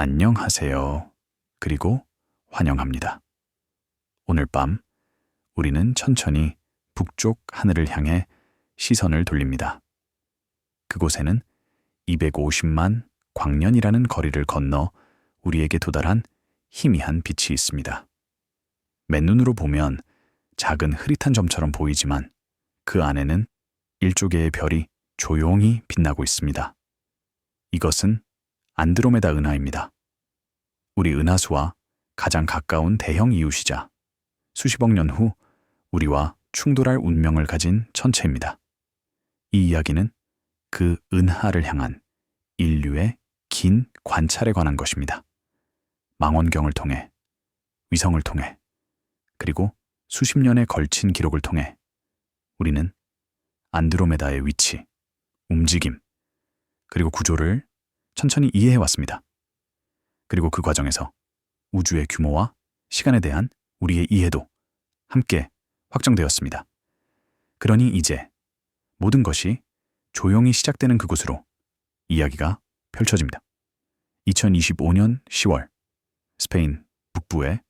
안녕하세요. 그리고 환영합니다. 오늘 밤 우리는 천천히 북쪽 하늘을 향해 시선을 돌립니다. 그곳에는 250만 광년이라는 거리를 건너 우리에게 도달한 희미한 빛이 있습니다. 맨눈으로 보면 작은 흐릿한 점처럼 보이지만 그 안에는 7개의 별이 조용히 빛나고 있습니다. 이것은 안드로메다 은하입니다. 우리 은하수와 가장 가까운 대형 이웃이자 수십억 년 후 우리와 충돌할 운명을 가진 천체입니다. 이 이야기는 그 은하를 향한 인류의 긴 관찰에 관한 것입니다. 망원경을 통해, 위성을 통해, 그리고 수십 년에 걸친 기록을 통해 우리는 안드로메다의 위치, 움직임, 그리고 구조를 천천히 이해해왔습니다. 그리고 그 과정에서 우주의 규모와 시간에 대한 우리의 이해도 함께 확정되었습니다. 그러니 이제 모든 것이 조용히 시작되는 그곳으로 이야기가 펼쳐집니다. 2025년 10월 스페인 북부의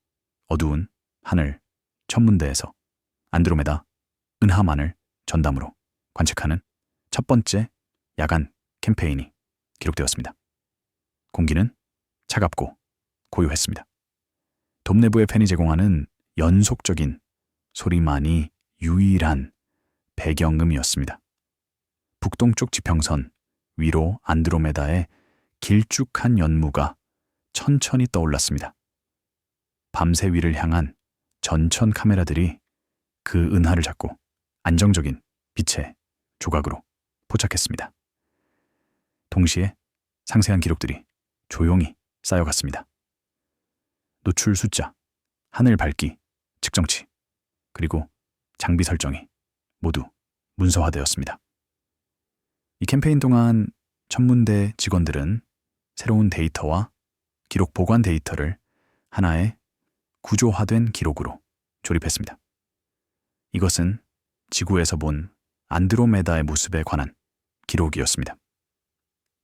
어두운 하늘 천문대에서 안드로메다 은하만을 전담으로 관측하는 첫 번째 야간 캠페인이 기록되었습니다. 공기는 차갑고 고요했습니다. 돔 내부의 팬이 제공하는 연속적인 소리만이 유일한 배경음이었습니다. 북동쪽 지평선 위로 안드로메다의 길쭉한 연무가 천천히 떠올랐습니다. 밤새 위를 향한 전천 카메라들이 그 은하를 잡고 안정적인 빛의 조각으로 포착했습니다. 동시에 상세한 기록들이 조용히 쌓여갔습니다. 노출 숫자, 하늘 밝기, 측정치, 그리고 장비 설정이 모두 문서화되었습니다. 이 캠페인 동안 천문대 직원들은 새로운 데이터와 기록 보관 데이터를 하나의 구조화된 기록으로 조립했습니다. 이것은 지구에서 본 안드로메다의 모습에 관한 기록이었습니다.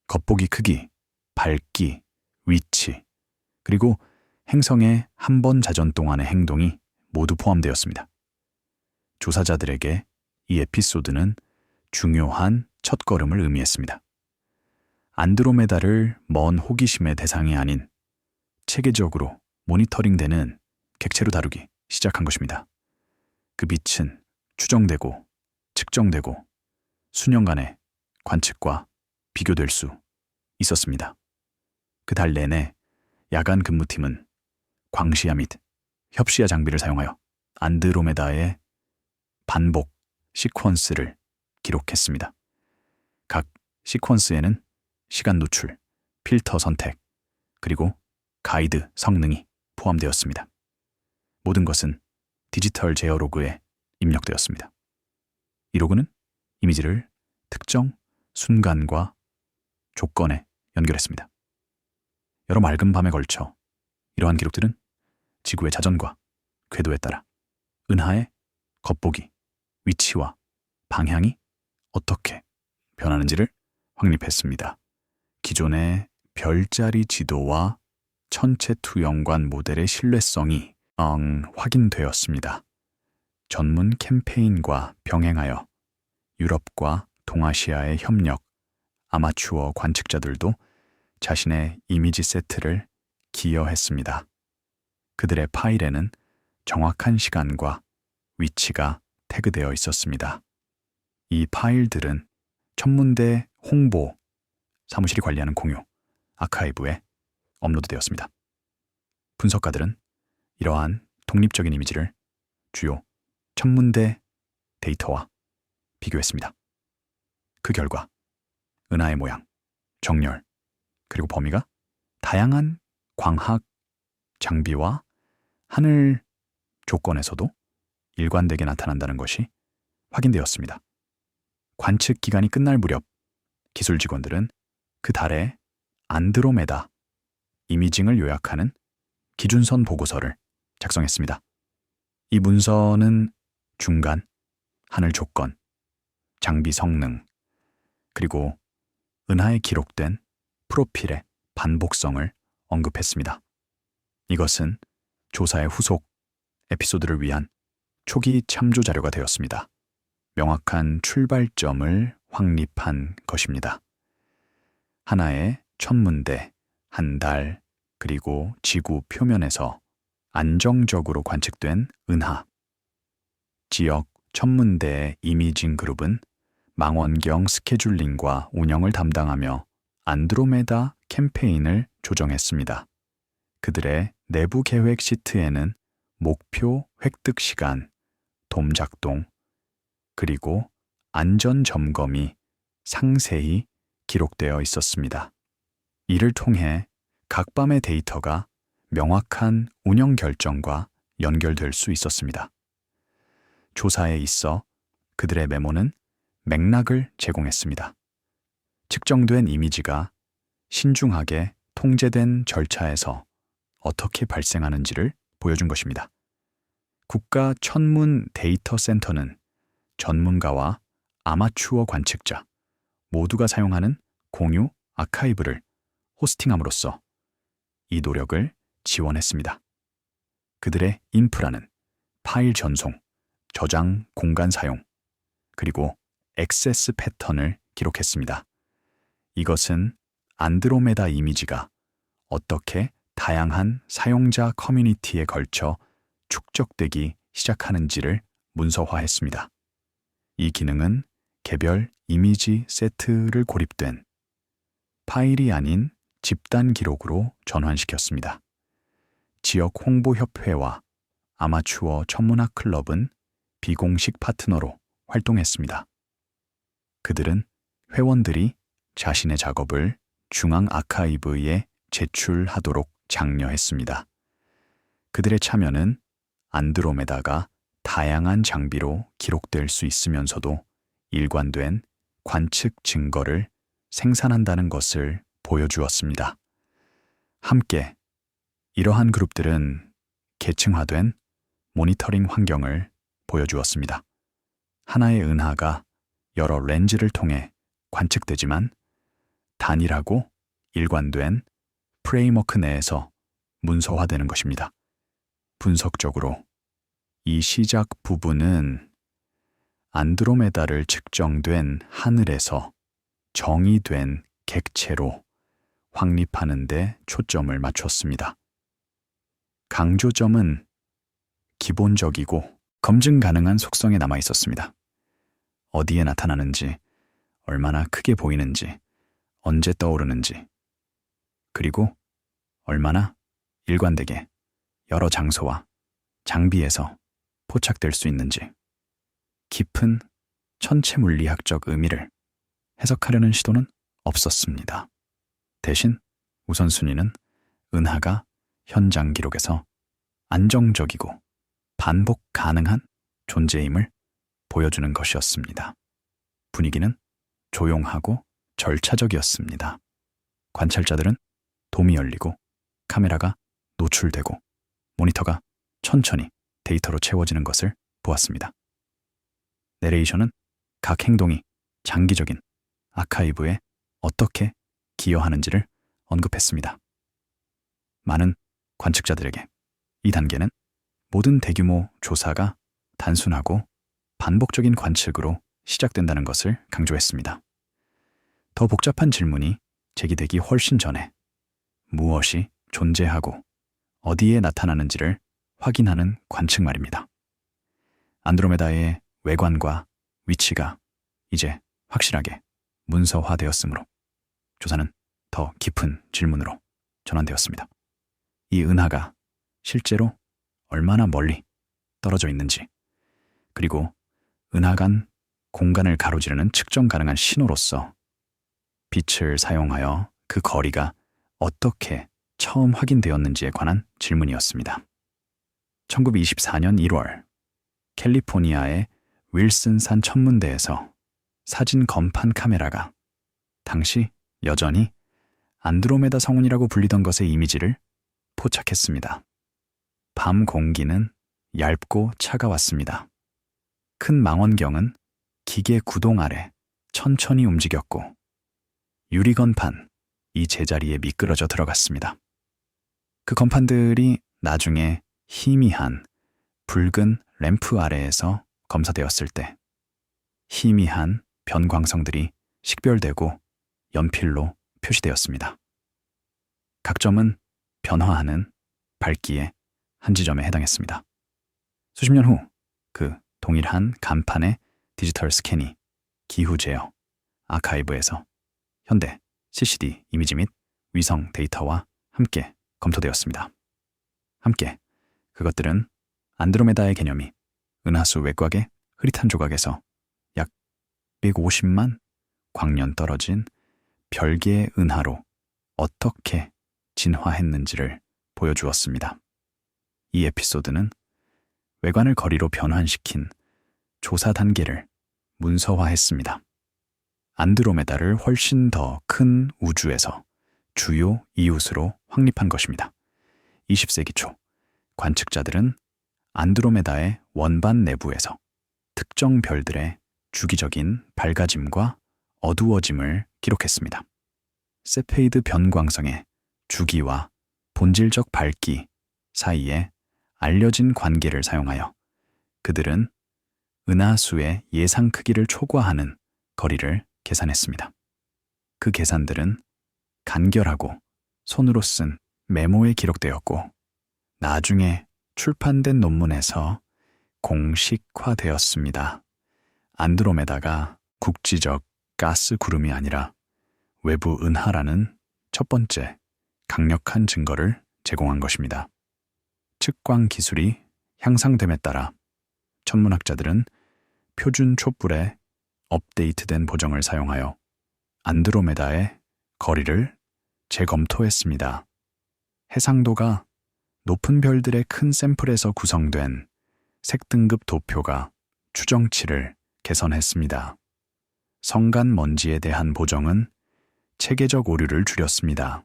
겉보기 크기, 밝기, 위치, 그리고 행성의 한 번 자전 동안의 행동이 모두 포함되었습니다. 조사자들에게 이 에피소드는 중요한 첫걸음을 의미했습니다. 안드로메다를 먼 호기심의 대상이 아닌 체계적으로 모니터링되는 객체로 다루기 시작한 것입니다. 그 빛은 추정되고 측정되고 수년간의 관측과 비교될 수 있었습니다. 그 달 내내 야간 근무팀은 광시야 및 협시야 장비를 사용하여 안드로메다의 반복 시퀀스를 기록했습니다. 각 시퀀스에는 시간 노출, 필터 선택, 그리고 가이드 성능이 포함되었습니다. 모든 것은 디지털 제어로그에 입력되었습니다. 이 로그는 이미지를 특정 순간과 조건에 연결했습니다. 여러 맑은 밤에 걸쳐 이러한 기록들은 지구의 자전과 궤도에 따라 은하의 겉보기, 위치와 방향이 어떻게 변하는지를 확립했습니다. 기존의 별자리 지도와 천체 투영관 모델의 신뢰성이 확인되었습니다. 전문 캠페인과 병행하여 유럽과 동아시아의 협력, 아마추어 관측자들도 자신의 이미지 세트를 기여했습니다. 그들의 파일에는 정확한 시간과 위치가 태그되어 있었습니다. 이 파일들은 천문대 홍보 사무실이 관리하는 공유, 아카이브에 업로드되었습니다. 분석가들은 이러한 독립적인 이미지를 주요 천문대 데이터와 비교했습니다. 그 결과 은하의 모양, 정렬, 그리고 범위가 다양한 광학 장비와 하늘 조건에서도 일관되게 나타난다는 것이 확인되었습니다. 관측 기간이 끝날 무렵 기술 직원들은 그 달의 안드로메다 이미징을 요약하는 기준선 보고서를 작성했습니다. 이 문서는 중간, 하늘 조건, 장비 성능, 그리고 은하에 기록된 프로필의 반복성을 언급했습니다. 이것은 조사의 후속 에피소드를 위한 초기 참조 자료가 되었습니다. 명확한 출발점을 확립한 것입니다. 하나의 천문대, 한 달, 그리고 지구 표면에서 안정적으로 관측된 은하. 지역 천문대의 이미징 그룹은 망원경 스케줄링과 운영을 담당하며 안드로메다 캠페인을 조정했습니다. 그들의 내부 계획 시트에는 목표 획득 시간, 돔 작동, 그리고 안전 점검이 상세히 기록되어 있었습니다. 이를 통해 각 밤의 데이터가 명확한 운영 결정과 연결될 수 있었습니다. 조사에 있어 그들의 메모는 맥락을 제공했습니다. 측정된 이미지가 신중하게 통제된 절차에서 어떻게 발생하는지를 보여준 것입니다. 국가 천문 데이터 센터는 전문가와 아마추어 관측자 모두가 사용하는 공유 아카이브를 호스팅함으로써 이 노력을 지원했습니다. 그들의 인프라는 파일 전송, 저장 공간 사용, 그리고 액세스 패턴을 기록했습니다. 이것은 안드로메다 이미지가 어떻게 다양한 사용자 커뮤니티에 걸쳐 축적되기 시작하는지를 문서화했습니다. 이 기능은 개별 이미지 세트를 고립된 파일이 아닌 집단 기록으로 전환시켰습니다. 지역 홍보협회와 아마추어 천문학 클럽은 비공식 파트너로 활동했습니다. 그들은 회원들이 자신의 작업을 중앙 아카이브에 제출하도록 장려했습니다. 그들의 참여는 안드로메다가 다양한 장비로 기록될 수 있으면서도 일관된 관측 증거를 생산한다는 것을 보여주었습니다. 함께 이러한 그룹들은 계층화된 모니터링 환경을 보여주었습니다. 하나의 은하가 여러 렌즈를 통해 관측되지만 단일하고 일관된 프레임워크 내에서 문서화되는 것입니다. 분석적으로 이 시작 부분은 안드로메다를 측정된 하늘에서 정의된 객체로 확립하는 데 초점을 맞췄습니다. 강조점은 기본적이고 검증 가능한 속성에 남아 있었습니다. 어디에 나타나는지, 얼마나 크게 보이는지, 언제 떠오르는지, 그리고 얼마나 일관되게 여러 장소와 장비에서 포착될 수 있는지, 깊은 천체 물리학적 의미를 해석하려는 시도는 없었습니다. 대신 우선순위는 은하가 현장 기록에서 안정적이고 반복 가능한 존재임을 보여주는 것이었습니다. 분위기는 조용하고 절차적이었습니다. 관찰자들은 돔이 열리고 카메라가 노출되고 모니터가 천천히 데이터로 채워지는 것을 보았습니다. 내레이션은 각 행동이 장기적인 아카이브에 어떻게 기여하는지를 언급했습니다. 많은 관측자들에게 이 단계는 모든 대규모 조사가 단순하고 반복적인 관측으로 시작된다는 것을 강조했습니다. 더 복잡한 질문이 제기되기 훨씬 전에 무엇이 존재하고 어디에 나타나는지를 확인하는 관측 말입니다. 안드로메다의 외관과 위치가 이제 확실하게 문서화되었으므로 조사는 더 깊은 질문으로 전환되었습니다. 이 은하가 실제로 얼마나 멀리 떨어져 있는지, 그리고 은하 간 공간을 가로지르는 측정 가능한 신호로서 빛을 사용하여 그 거리가 어떻게 처음 확인되었는지에 관한 질문이었습니다. 1924년 1월 캘리포니아의 윌슨산 천문대에서 사진 검판 카메라가 당시 여전히 안드로메다 성운이라고 불리던 것의 이미지를 포착했습니다. 밤 공기는 얇고 차가웠습니다. 큰 망원경은 기계 구동 아래 천천히 움직였고 유리건판 이 제자리에 미끄러져 들어갔습니다. 그 건판들이 나중에 희미한 붉은 램프 아래에서 검사되었을 때 희미한 변광성들이 식별되고 연필로 표시되었습니다. 각 점은 변화하는 밝기의 한 지점에 해당했습니다. 수십 년 후 그 동일한 간판의 디지털 스캔이 기후 제어 아카이브에서 현대 CCD 이미지 및 위성 데이터와 함께 검토되었습니다. 함께 그것들은 안드로메다의 개념이 은하수 외곽의 흐릿한 조각에서 약 150만 광년 떨어진 별개의 은하로 어떻게 진화했는지를 보여주었습니다. 이 에피소드는 외관을 거리로 변환시킨 조사 단계를 문서화했습니다. 안드로메다를 훨씬 더 큰 우주에서 주요 이웃으로 확립한 것입니다. 20세기 초 관측자들은 안드로메다의 원반 내부에서 특정 별들의 주기적인 밝아짐과 어두워짐을 기록했습니다. 세페이드 변광성의 주기와 본질적 밝기 사이에 알려진 관계를 사용하여 그들은 은하수의 예상 크기를 초과하는 거리를 계산했습니다. 그 계산들은 간결하고 손으로 쓴 메모에 기록되었고 나중에 출판된 논문에서 공식화되었습니다. 안드로메다가 국지적 가스 구름이 아니라 외부 은하라는 첫 번째 강력한 증거를 제공한 것입니다. 측광 기술이 향상됨에 따라 천문학자들은 표준 촛불의 업데이트된 보정을 사용하여 안드로메다의 거리를 재검토했습니다. 해상도가 높은 별들의 큰 샘플에서 구성된 색등급 도표가 추정치를 개선했습니다. 성간 먼지에 대한 보정은 체계적 오류를 줄였습니다.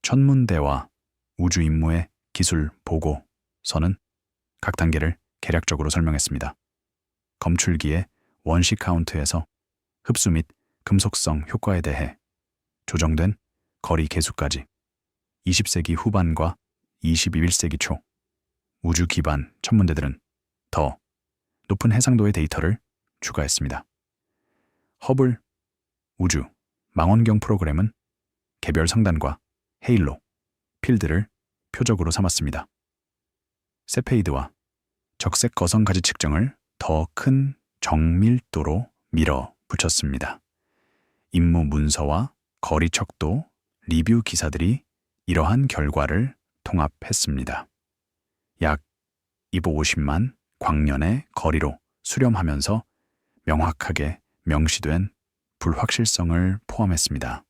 천문대와 우주 임무의 기술 보고서는 각 단계를 개략적으로 설명했습니다. 검출기의 원시 카운트에서 흡수 및 금속성 효과에 대해 조정된 거리 계수까지 20세기 후반과 21세기 초 우주 기반 천문대들은 더 높은 해상도의 데이터를 추가했습니다. 허블 우주 망원경 프로그램은 개별 성단과 헤일로, 필드를 표적으로 삼았습니다. 세페이드와 적색 거성 가지 측정을 더 큰 정밀도로 밀어붙였습니다. 임무 문서와 거리 척도 리뷰 기사들이 이러한 결과를 통합했습니다. 약 250만 광년의 거리로 수렴하면서 명확하게 명시된 불확실성을 포함했습니다.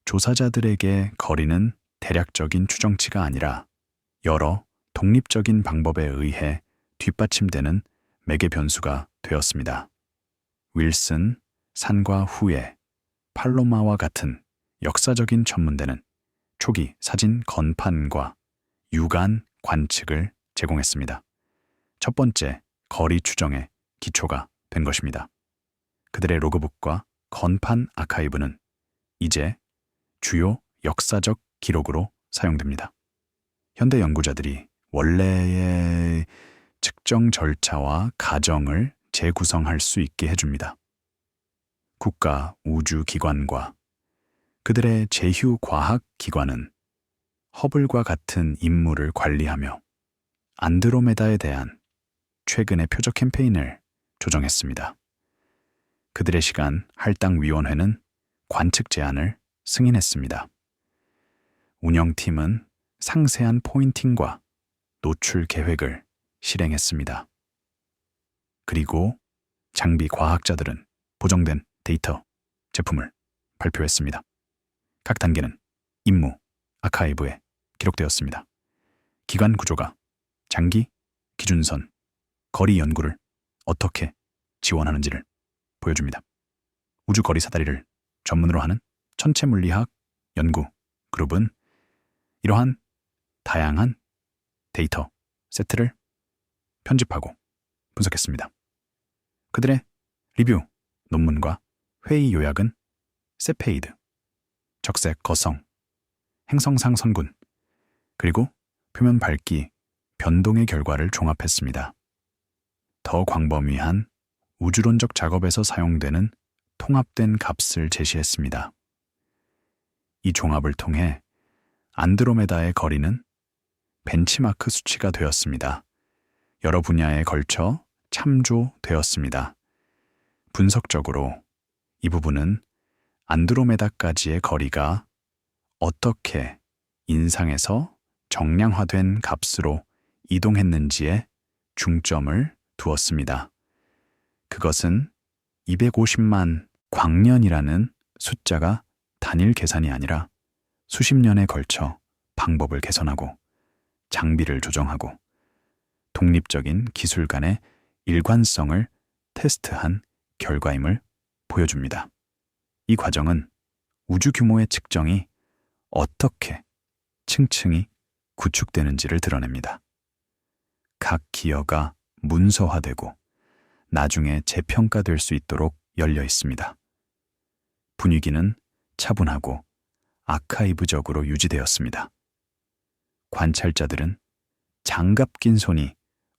조사자들에게 거리는 대략적인 추정치가 아니라 여러 독립적인 방법에 의해 뒷받침되는 매개 변수가 되었습니다. 윌슨, 산과 후에, 팔로마와 같은 역사적인 천문대는 초기 사진 건판과 유관 관측을 제공했습니다. 첫 번째 거리 추정의 기초가 된 것입니다. 그들의 로그북과 건판 아카이브는 이제 주요 역사적 기록으로 사용됩니다. 현대 연구자들이 원래의 측정 절차와 가정을 재구성할 수 있게 해줍니다. 국가 우주기관과 그들의 제휴 과학 기관은 허블과 같은 임무를 관리하며 안드로메다에 대한 최근의 표적 캠페인을 조정했습니다. 그들의 시간 할당위원회는 관측 제안을 승인했습니다. 운영팀은 상세한 포인팅과 노출 계획을 실행했습니다. 그리고 장비 과학자들은 보정된 데이터, 제품을 발표했습니다. 각 단계는 임무, 아카이브에 기록되었습니다. 기관 구조가 장기, 기준선, 거리 연구를 어떻게 지원하는지를 보여줍니다. 우주 거리 사다리를 전문으로 하는 천체 물리학 연구 그룹은 이러한 다양한 데이터 세트를 편집하고 분석했습니다. 그들의 리뷰, 논문과 회의 요약은 세페이드, 적색 거성, 행성상 선군, 그리고 표면 밝기, 변동의 결과를 종합했습니다. 더 광범위한 우주론적 작업에서 사용되는 통합된 값을 제시했습니다. 이 종합을 통해 안드로메다의 거리는 벤치마크 수치가 되었습니다. 여러 분야에 걸쳐 참조되었습니다. 분석적으로 이 부분은 안드로메다까지의 거리가 어떻게 인상에서 정량화된 값으로 이동했는지에 중점을 두었습니다. 그것은 250만 광년이라는 숫자가 단일 계산이 아니라 수십 년에 걸쳐 방법을 개선하고 장비를 조정하고 독립적인 기술 간의 일관성을 테스트한 결과임을 보여줍니다. 이 과정은 우주 규모의 측정이 어떻게 층층이 구축되는지를 드러냅니다. 각 기여가 문서화되고 나중에 재평가될 수 있도록 열려 있습니다. 분위기는 차분하고 아카이브적으로 유지되었습니다. 관찰자들은 장갑 낀 손이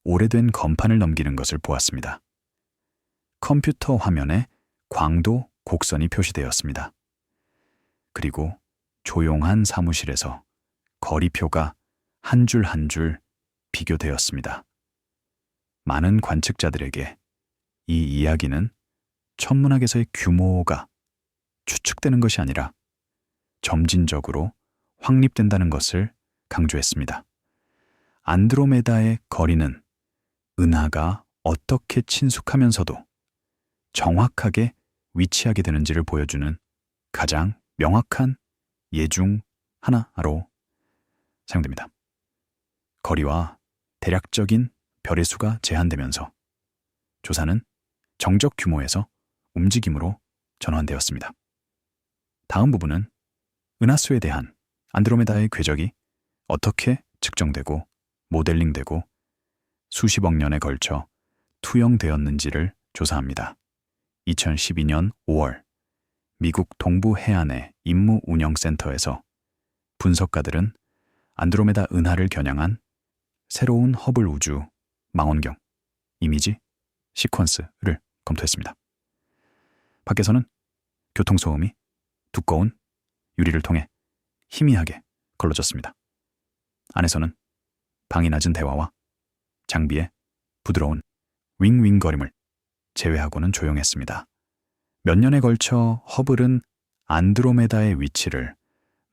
오래된 건판을 넘기는 것을 보았습니다. 컴퓨터 화면에 광도 곡선이 표시되었습니다. 그리고 조용한 사무실에서 거리표가 한 줄 한 줄 비교되었습니다. 많은 관측자들에게 이 이야기는 천문학에서의 규모가 추측되는 것이 아니라 점진적으로 확립된다는 것을 강조했습니다. 안드로메다의 거리는 은하가 어떻게 친숙하면서도 정확하게 위치하게 되는지를 보여주는 가장 명확한 예 중 하나로 사용됩니다. 거리와 대략적인 별의 수가 제한되면서 조사는 정적 규모에서 움직임으로 전환되었습니다. 다음 부분은 은하수에 대한 안드로메다의 궤적이 어떻게 측정되고 모델링되고 수십억 년에 걸쳐 투영되었는지를 조사합니다. 2012년 5월 미국 동부 해안의 임무운영센터에서 분석가들은 안드로메다 은하를 겨냥한 새로운 허블 우주 망원경 이미지 시퀀스를 검토했습니다. 밖에서는 교통소음이 두꺼운 유리를 통해 희미하게 걸러졌습니다. 안에서는 방이 낮은 대화와 장비의 부드러운 윙윙거림을 제외하고는 조용했습니다. 몇 년에 걸쳐 허블은 안드로메다의 위치를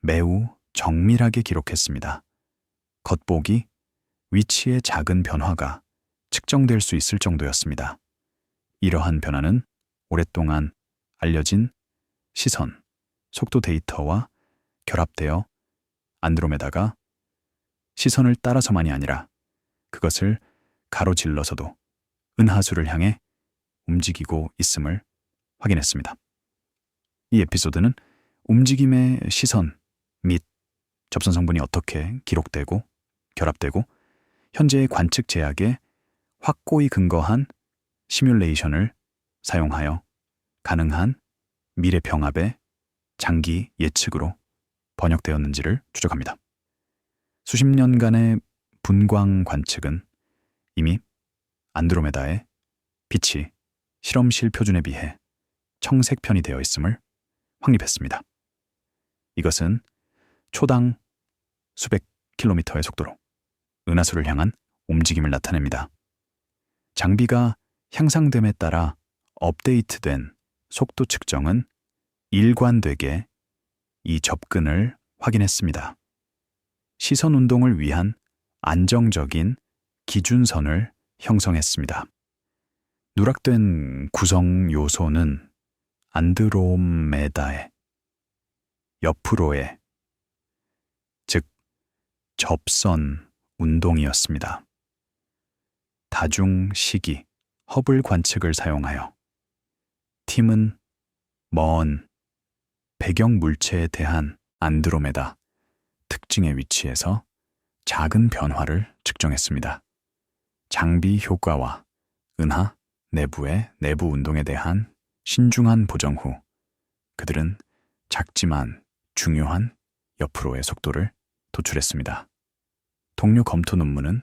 매우 정밀하게 기록했습니다. 겉보기 위치의 작은 변화가 측정될 수 있을 정도였습니다. 이러한 변화는 오랫동안 알려진 시선, 속도 데이터와 결합되어 안드로메다가 시선을 따라서만이 아니라 그것을 가로질러서도 은하수를 향해 움직이고 있음을 확인했습니다. 이 에피소드는 움직임의 시선 및 접선 성분이 어떻게 기록되고 결합되고 현재의 관측 제약에 확고히 근거한 시뮬레이션을 사용하여 가능한 미래 병합의 장기 예측으로 번역되었는지를 추적합니다. 수십 년간의 분광 관측은 이미 안드로메다의 빛이 실험실 표준에 비해 청색편이 되어 있음을 확립했습니다. 이것은 초당 수백 킬로미터의 속도로 은하수를 향한 움직임을 나타냅니다. 장비가 향상됨에 따라 업데이트된 속도 측정은 일관되게 이 접근을 확인했습니다. 시선 운동을 위한 안정적인 기준선을 형성했습니다. 누락된 구성 요소는 안드로메다의 옆으로의, 즉 접선 운동이었습니다. 다중 시기 허블 관측을 사용하여 팀은 먼 배경 물체에 대한 안드로메다 특징의 위치에서 작은 변화를 측정했습니다. 장비 효과와 은하 내부의 내부 운동에 대한 신중한 보정 후 그들은 작지만 중요한 옆으로의 속도를 도출했습니다. 동료 검토 논문은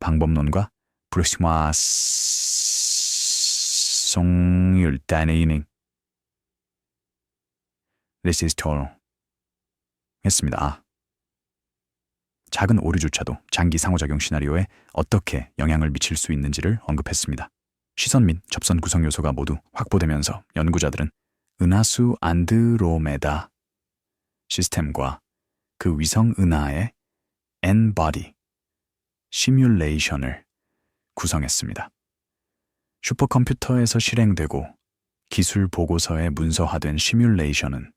방법론과 불확실성률단의 This is total 했습니다. 작은 오류조차도 장기 상호작용 시나리오에 어떻게 영향을 미칠 수 있는지를 언급했습니다. 시선 및 접선 구성 요소가 모두 확보되면서 연구자들은 은하수 안드로메다 시스템과 그 위성 은하의 N-body 시뮬레이션을 구성했습니다. 슈퍼컴퓨터에서 실행되고 기술 보고서에 문서화된 시뮬레이션은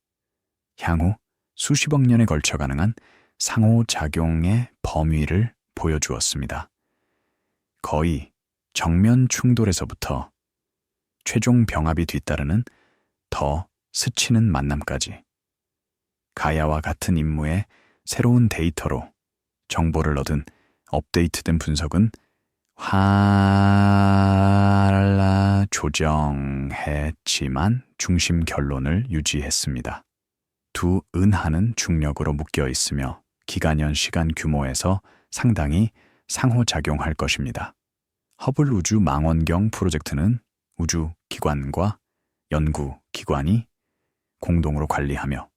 향후 수십억 년에 걸쳐 가능한 상호작용의 범위를 보여주었습니다. 거의 정면 충돌에서부터 최종 병합이 뒤따르는 더 스치는 만남까지 가야와 같은 임무의 새로운 데이터로 정보를 얻은 업데이트된 분석은 하라 조정했지만 중심 결론을 유지했습니다. 두 은하는 중력으로 묶여 있으며 기간연 시간 규모에서 상당히 상호작용할 것입니다. 허블 우주 망원경 프로젝트는 우주 기관과 연구 기관이 공동으로 관리하며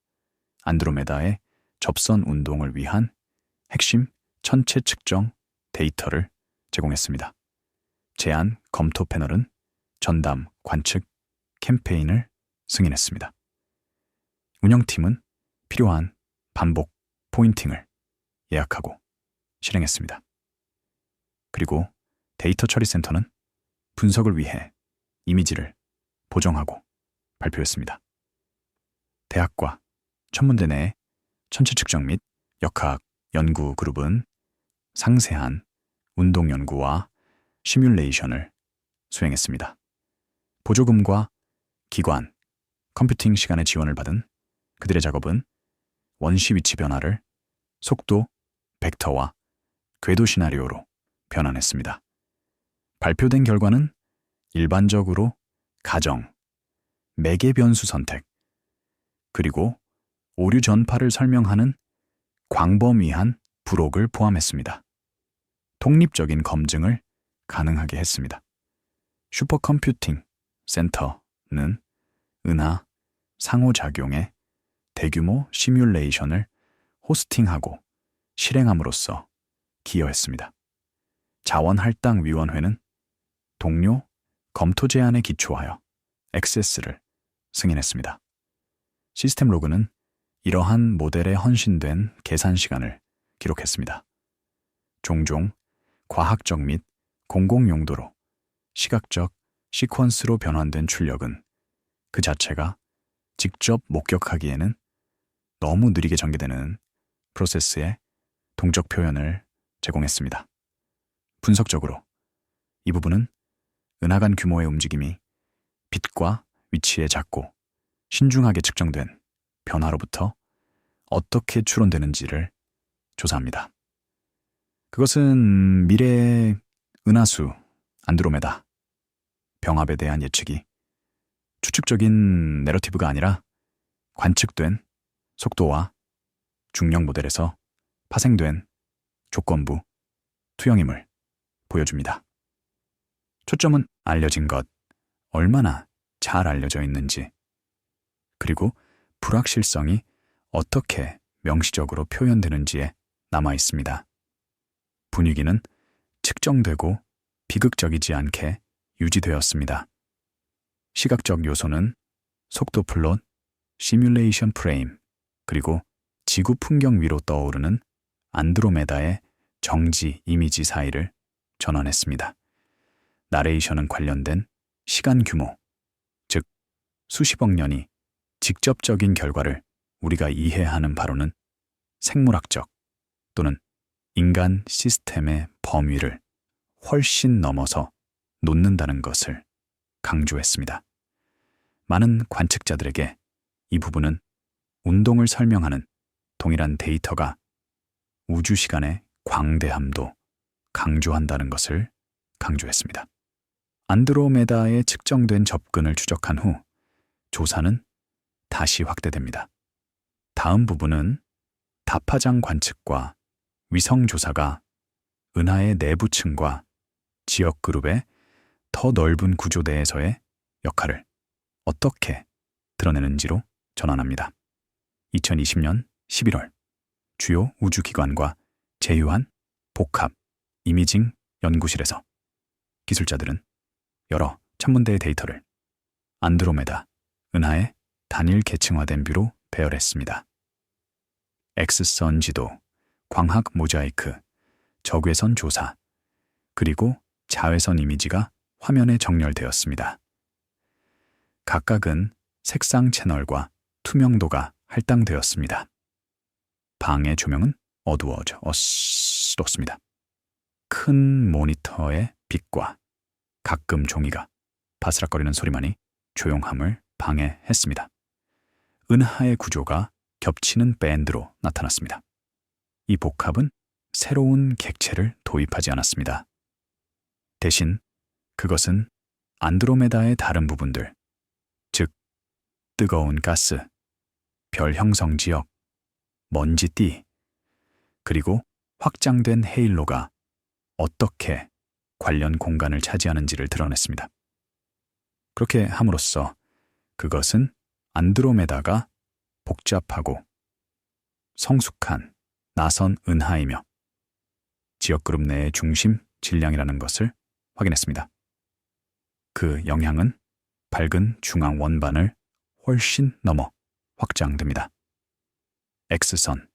안드로메다의 접선 운동을 위한 핵심 천체 측정 데이터를 제공했습니다. 제안 검토 패널은 전담 관측 캠페인을 승인했습니다. 운영팀은 필요한 반복 포인팅을 예약하고 실행했습니다. 그리고 데이터 처리 센터는 분석을 위해 이미지를 보정하고 발표했습니다. 대학과 천문대 내 천체 측정 및 역학 연구 그룹은 상세한 운동 연구와 시뮬레이션을 수행했습니다. 보조금과 기관, 컴퓨팅 시간의 지원을 받은 그들의 작업은 원시 위치 변화를 속도, 벡터와 궤도 시나리오로 변환했습니다. 발표된 결과는 일반적으로 가정, 매개 변수 선택, 그리고 오류 전파를 설명하는 광범위한 부록을 포함했습니다. 독립적인 검증을 가능하게 했습니다. 슈퍼컴퓨팅 센터는 은하 상호작용의 대규모 시뮬레이션을 호스팅하고 실행함으로써 기여했습니다. 자원할당위원회는 동료 검토 제안에 기초하여 액세스를 승인했습니다. 시스템 로그는 이러한 모델에 헌신된 계산 시간을 기록했습니다. 종종 과학적 및 공공 용도로 시각적 시퀀스로 변환된 출력은 그 자체가 직접 목격하기에는 너무 느리게 전개되는 프로세스의 동적 표현을 제공했습니다. 분석적으로 이 부분은 은하간 규모의 움직임이 빛과 위치에 작고 신중하게 측정된 변화로부터 어떻게 추론되는지를 조사합니다. 그것은 미래의 은하수 안드로메다 병합에 대한 예측이 추측적인 내러티브가 아니라 관측된 속도와 중력 모델에서 파생된 조건부 투영임을 보여줍니다. 초점은 알려진 것, 얼마나 잘 알려져 있는지, 그리고 불확실성이 어떻게 명시적으로 표현되는지에 남아 있습니다. 분위기는 측정되고 비극적이지 않게 유지되었습니다. 시각적 요소는 속도 플롯, 시뮬레이션 프레임, 그리고 지구 풍경 위로 떠오르는 안드로메다의 정지 이미지 사이를 전환했습니다. 나레이션은 관련된 시간 규모, 즉 수십억 년이 직접적인 결과를 우리가 이해하는 바로는 생물학적 또는 인간 시스템의 범위를 훨씬 넘어서 놓는다는 것을 강조했습니다. 많은 관측자들에게 이 부분은 운동을 설명하는 동일한 데이터가 우주 시간의 광대함도 강조한다는 것을 강조했습니다. 안드로메다에 측정된 접근을 추적한 후 조사는 다시 확대됩니다. 다음 부분은 다파장 관측과 위성 조사가 은하의 내부층과 지역 그룹의 더 넓은 구조 내에서의 역할을 어떻게 드러내는지로 전환합니다. 2020년 11월 주요 우주기관과 제휴한 복합 이미징 연구실에서 기술자들은 여러 천문대의 데이터를 안드로메다 은하의 단일 계층화된 뷰로 배열했습니다. X선 지도, 광학 모자이크, 적외선 조사, 그리고 자외선 이미지가 화면에 정렬되었습니다. 각각은 색상 채널과 투명도가 할당되었습니다. 방의 조명은 어두워졌습니다. 큰 모니터의 빛과 가끔 종이가 바스락거리는 소리만이 조용함을 방해했습니다. 은하의 구조가 겹치는 밴드로 나타났습니다. 이 복합은 새로운 객체를 도입하지 않았습니다. 대신 그것은 안드로메다의 다른 부분들, 즉 뜨거운 가스, 별 형성 지역, 먼지띠, 그리고 확장된 헤일로가 어떻게 관련 공간을 차지하는지를 드러냈습니다. 그렇게 함으로써 그것은 안드로메다가 복잡하고 성숙한 나선 은하이며 지역그룹 내의 중심 질량이라는 것을 확인했습니다. 그 영향은 밝은 중앙 원반을 훨씬 넘어 확장됩니다. X선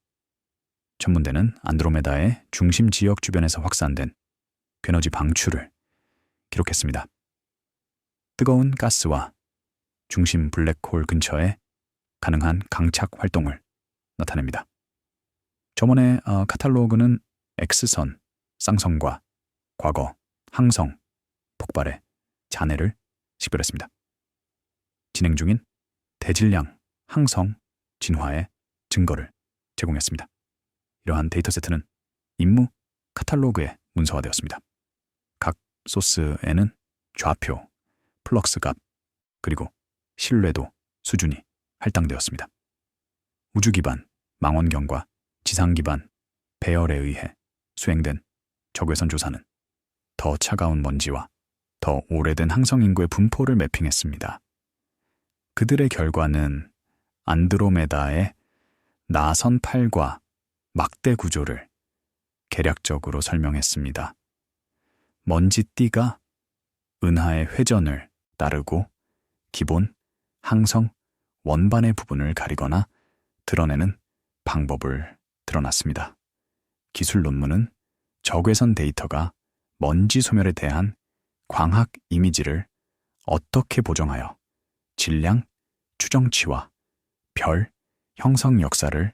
천문대는 안드로메다의 중심 지역 주변에서 확산된 괴너지 방출을 기록했습니다. 뜨거운 가스와 중심 블랙홀 근처에 가능한 강착 활동을 나타냅니다. 저번에 카탈로그는 X선 쌍성과 과거 항성 폭발의 잔해를 식별했습니다. 진행 중인 대질량 항성 진화의 증거를 제공했습니다. 이러한 데이터 세트는 임무 카탈로그에 문서화되었습니다. 각 소스에는 좌표, 플럭스 값, 그리고 신뢰도 수준이 할당되었습니다. 우주 기반 망원경과 지상 기반 배열에 의해 수행된 적외선 조사는 더 차가운 먼지와 더 오래된 항성 인구의 분포를 매핑했습니다. 그들의 결과는 안드로메다의 나선팔과 막대 구조를 개략적으로 설명했습니다. 먼지띠가 은하의 회전을 따르고 기본 항성 원반의 부분을 가리거나 드러내는 방법을 드러났습니다. 기술 논문은 적외선 데이터가 먼지 소멸에 대한 광학 이미지를 어떻게 보정하여 질량 추정치와 별 형성 역사를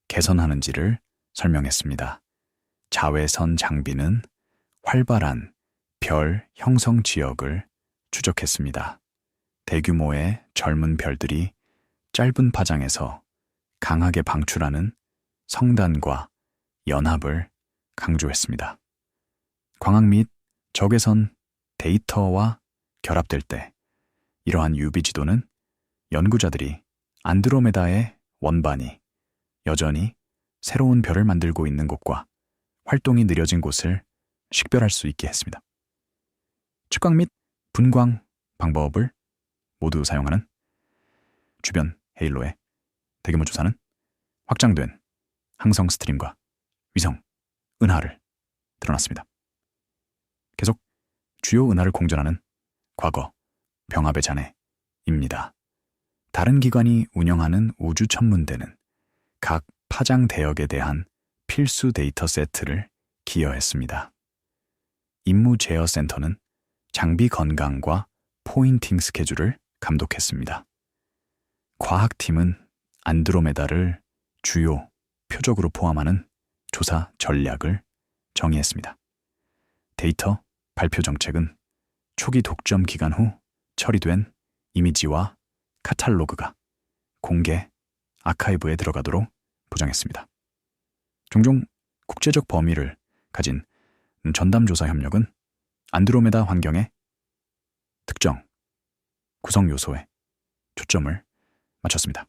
개선하는지를 설명했습니다. 자외선 장비는 활발한 별 형성 지역을 추적했습니다. 대규모의 젊은 별들이 짧은 파장에서 강하게 방출하는 성단과 연합을 강조했습니다. 광학 및 적외선 데이터와 결합될 때 이러한 UV 지도는 연구자들이 안드로메다의 원반이 여전히 새로운 별을 만들고 있는 곳과 활동이 느려진 곳을 식별할 수 있게 했습니다. 측광 및 분광 방법을 모두 사용하는 주변 헤일로의 대규모 조사는 확장된 항성 스트림과 위성 은하를 드러났습니다. 계속 주요 은하를 공전하는 과거 병합의 잔해입니다. 다른 기관이 운영하는 우주 천문대는 각 파장 대역에 대한 필수 데이터 세트를 기여했습니다. 임무 제어 센터는 장비 건강과 포인팅 스케줄을 감독했습니다. 과학팀은 안드로메다를 주요 표적으로 포함하는 조사 전략을 정의했습니다. 데이터 발표 정책은 초기 독점 기간 후 처리된 이미지와 카탈로그가 공개 아카이브에 들어가도록 보장했습니다. 종종 국제적 범위를 가진 전담조사 협력은 안드로메다 환경의 특정 구성 요소에 초점을 맞췄습니다.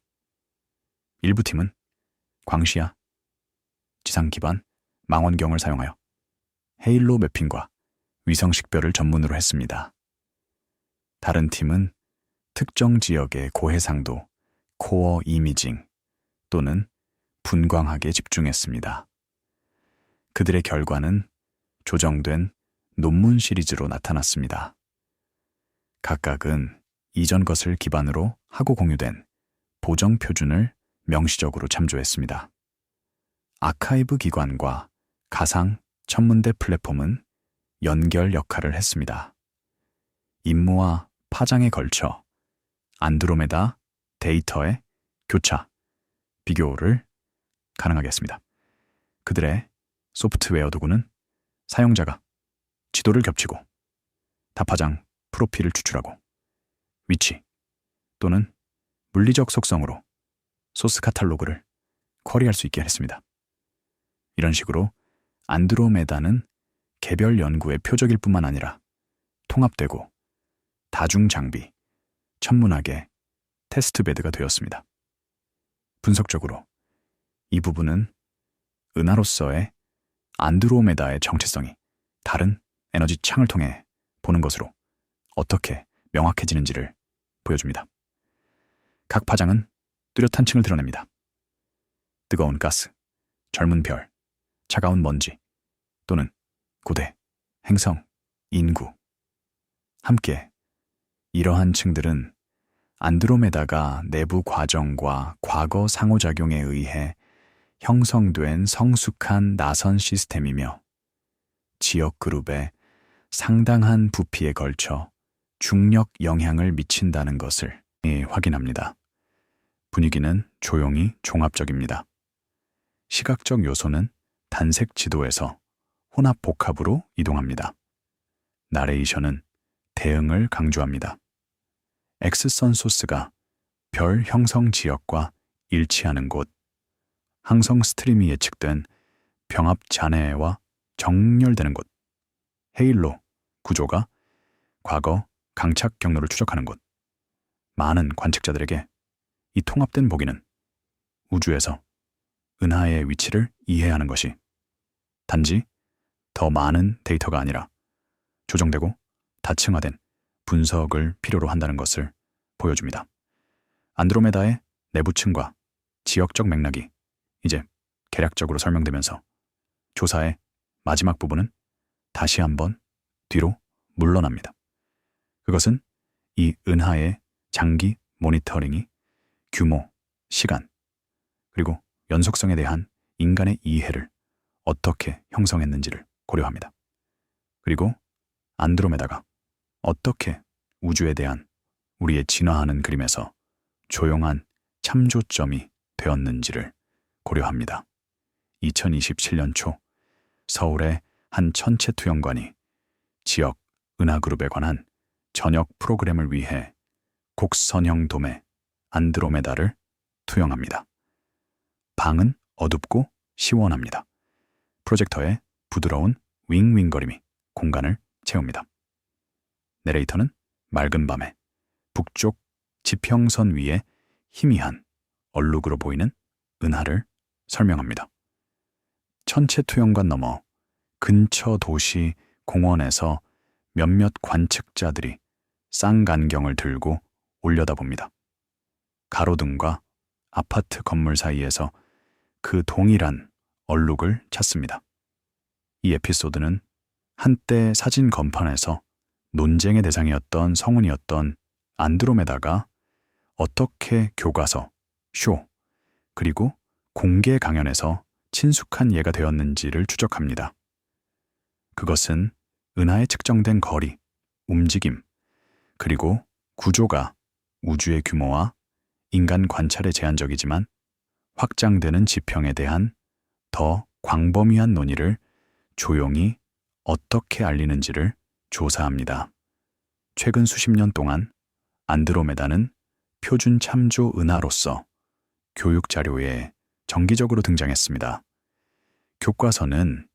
일부 팀은 광시야 지상 기반 망원경을 사용하여 헤일로 매핑과 위성 식별을 전문으로 했습니다. 다른 팀은 특정 지역의 고해상도, 코어 이미징 또는 분광학에 집중했습니다. 그들의 결과는 조정된 논문 시리즈로 나타났습니다. 각각은 이전 것을 기반으로 하고 공유된 보정 표준을 명시적으로 참조했습니다. 아카이브 기관과 가상 천문대 플랫폼은 연결 역할을 했습니다. 임무와 파장에 걸쳐 안드로메다 데이터의 교차, 비교를 가능하게 했습니다. 그들의 소프트웨어 도구는 사용자가 지도를 겹치고 다파장 프로필을 추출하고 위치 또는 물리적 속성으로 소스 카탈로그를 쿼리할 수 있게 했습니다. 이런 식으로 안드로메다는 개별 연구의 표적일 뿐만 아니라 통합되고 다중 장비, 천문학의 테스트베드가 되었습니다. 분석적으로 이 부분은 은하로서의 안드로메다의 정체성이 다른 에너지 창을 통해 보는 것으로 어떻게 명확해지는지를 보여줍니다. 각 파장은 뚜렷한 층을 드러냅니다. 뜨거운 가스, 젊은 별, 차가운 먼지 또는 고대, 행성, 인구. 함께 이러한 층들은 안드로메다가 내부 과정과 과거 상호작용에 의해 형성된 성숙한 나선 시스템이며 지역 그룹의 상당한 부피에 걸쳐 중력 영향을 미친다는 것을 확인합니다. 분위기는 조용히 종합적입니다. 시각적 요소는 단색 지도에서 혼합 복합으로 이동합니다. 나레이션은 대응을 강조합니다. X선 소스가 별 형성 지역과 일치하는 곳, 항성 스트림이 예측된 병합 잔해와 정렬되는 곳, 헤일로 구조가 과거 강착 경로를 추적하는 곳. 많은 관측자들에게 이 통합된 보기는 우주에서 은하의 위치를 이해하는 것이 단지 더 많은 데이터가 아니라 조정되고 다층화된 분석을 필요로 한다는 것을 보여줍니다. 안드로메다의 내부층과 지역적 맥락이 이제 개략적으로 설명되면서 조사의 마지막 부분은 다시 한번 뒤로 물러납니다. 그것은 이 은하의 장기 모니터링이 규모, 시간, 그리고 연속성에 대한 인간의 이해를 어떻게 형성했는지를 고려합니다. 그리고 안드로메다가 어떻게 우주에 대한 우리의 진화하는 그림에서 조용한 참조점이 되었는지를 고려합니다. 2027년 초 서울의 한 천체 투영관이 지역 은하그룹에 관한 저녁 프로그램을 위해 곡선형 돔의 안드로메다를 투영합니다. 방은 어둡고 시원합니다. 프로젝터의 부드러운 윙윙거림이 공간을 채웁니다. 내레이터는 맑은 밤에 북쪽 지평선 위에 희미한 얼룩으로 보이는 은하를 설명합니다. 천체 투영관 너머 근처 도시 공원에서 몇몇 관측자들이 쌍간경을 들고 올려다봅니다. 가로등과 아파트 건물 사이에서 그 동일한 얼룩을 찾습니다. 이 에피소드는 한때 사진 건판에서 논쟁의 대상이었던 성운이었던 안드로메다가 어떻게 교과서, 쇼, 그리고 공개 강연에서 친숙한 예가 되었는지를 추적합니다. 그것은 은하에 측정된 거리, 움직임, 그리고 구조가 우주의 규모와 인간 관찰에 제한적이지만 확장되는 지평에 대한 더 광범위한 논의를 조용히 어떻게 알리는지를 조사합니다. 최근 수십 년 동안 안드로메다는 표준 참조 은하로서 교육 자료에 정기적으로 등장했습니다. 교과서는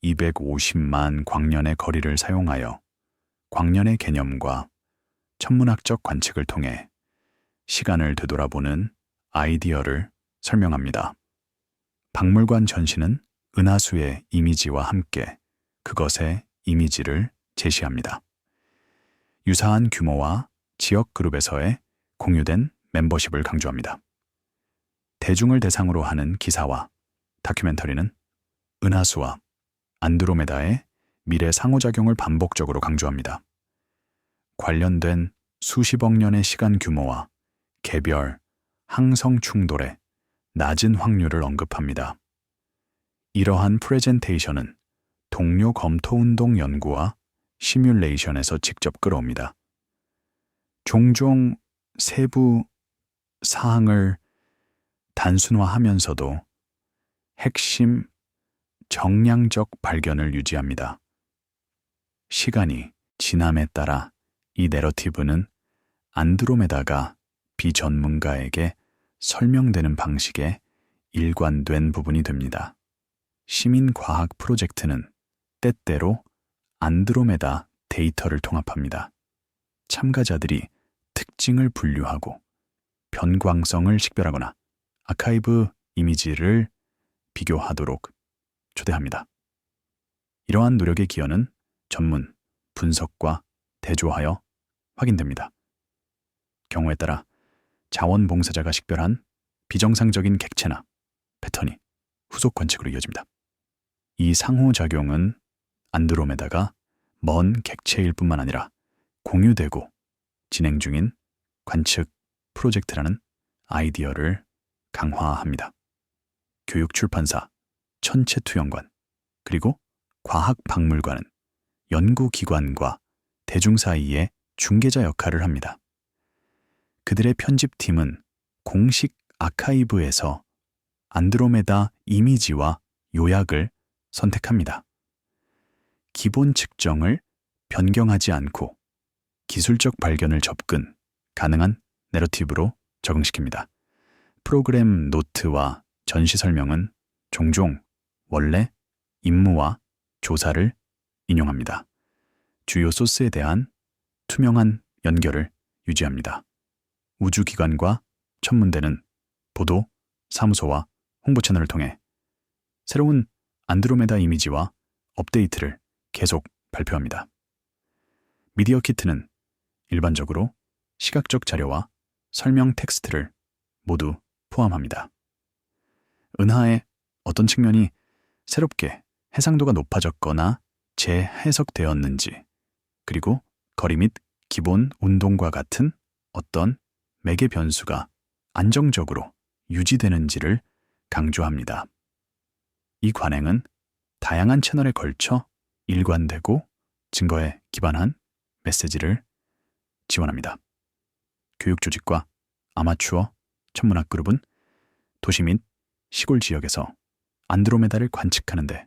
250만 광년의 거리를 사용하여 광년의 개념과 천문학적 관측을 통해 시간을 되돌아보는 아이디어를 설명합니다. 박물관 전시는 은하수의 이미지와 함께 그것의 이미지를 제시합니다. 유사한 규모와 지역 그룹에서의 공유된 멤버십을 강조합니다. 대중을 대상으로 하는 기사와 다큐멘터리는 은하수와 안드로메다의 미래 상호작용을 반복적으로 강조합니다. 관련된 수십억 년의 시간 규모와 개별, 항성 충돌의 낮은 확률을 언급합니다. 이러한 프레젠테이션은 동료 검토운동 연구와 시뮬레이션에서 직접 끌어옵니다. 종종 세부 사항을 단순화하면서도 핵심 정량적 발견을 유지합니다. 시간이 지남에 따라 이 내러티브는 안드로메다가 비전문가에게 설명되는 방식에 일관된 부분이 됩니다. 시민과학 프로젝트는 때때로 안드로메다 데이터를 통합합니다. 참가자들이 특징을 분류하고 변광성을 식별하거나 아카이브 이미지를 비교하도록 초대합니다. 이러한 노력의 기여는 전문, 분석과 대조하여 확인됩니다. 경우에 따라 자원봉사자가 식별한 비정상적인 객체나 패턴이 후속 관측으로 이어집니다. 이 상호작용은 안드로메다가 먼 객체일 뿐만 아니라 공유되고 진행 중인 관측 프로젝트라는 아이디어를 강화합니다. 교육출판사, 천체투영관, 그리고 과학박물관은 연구기관과 대중 사이의 중개자 역할을 합니다. 그들의 편집팀은 공식 아카이브에서 안드로메다 이미지와 요약을 선택합니다. 기본 측정을 변경하지 않고 기술적 발견을 접근 가능한 내러티브로 적응시킵니다. 프로그램 노트와 전시 설명은 종종 원래 임무와 조사를 인용합니다. 주요 소스에 대한 투명한 연결을 유지합니다. 우주기관과 천문대는 보도, 사무소와 홍보 채널을 통해 새로운 안드로메다 이미지와 업데이트를 계속 발표합니다. 미디어 키트는 일반적으로 시각적 자료와 설명 텍스트를 모두 포함합니다. 은하의 어떤 측면이 새롭게 해상도가 높아졌거나 재해석되었는지, 그리고 거리 및 기본 운동과 같은 어떤 매개 변수가 안정적으로 유지되는지를 강조합니다. 이 관행은 다양한 채널에 걸쳐 일관되고 증거에 기반한 메시지를 지원합니다. 교육조직과 아마추어 천문학 그룹은 도시 및 시골 지역에서 안드로메다를 관측하는 데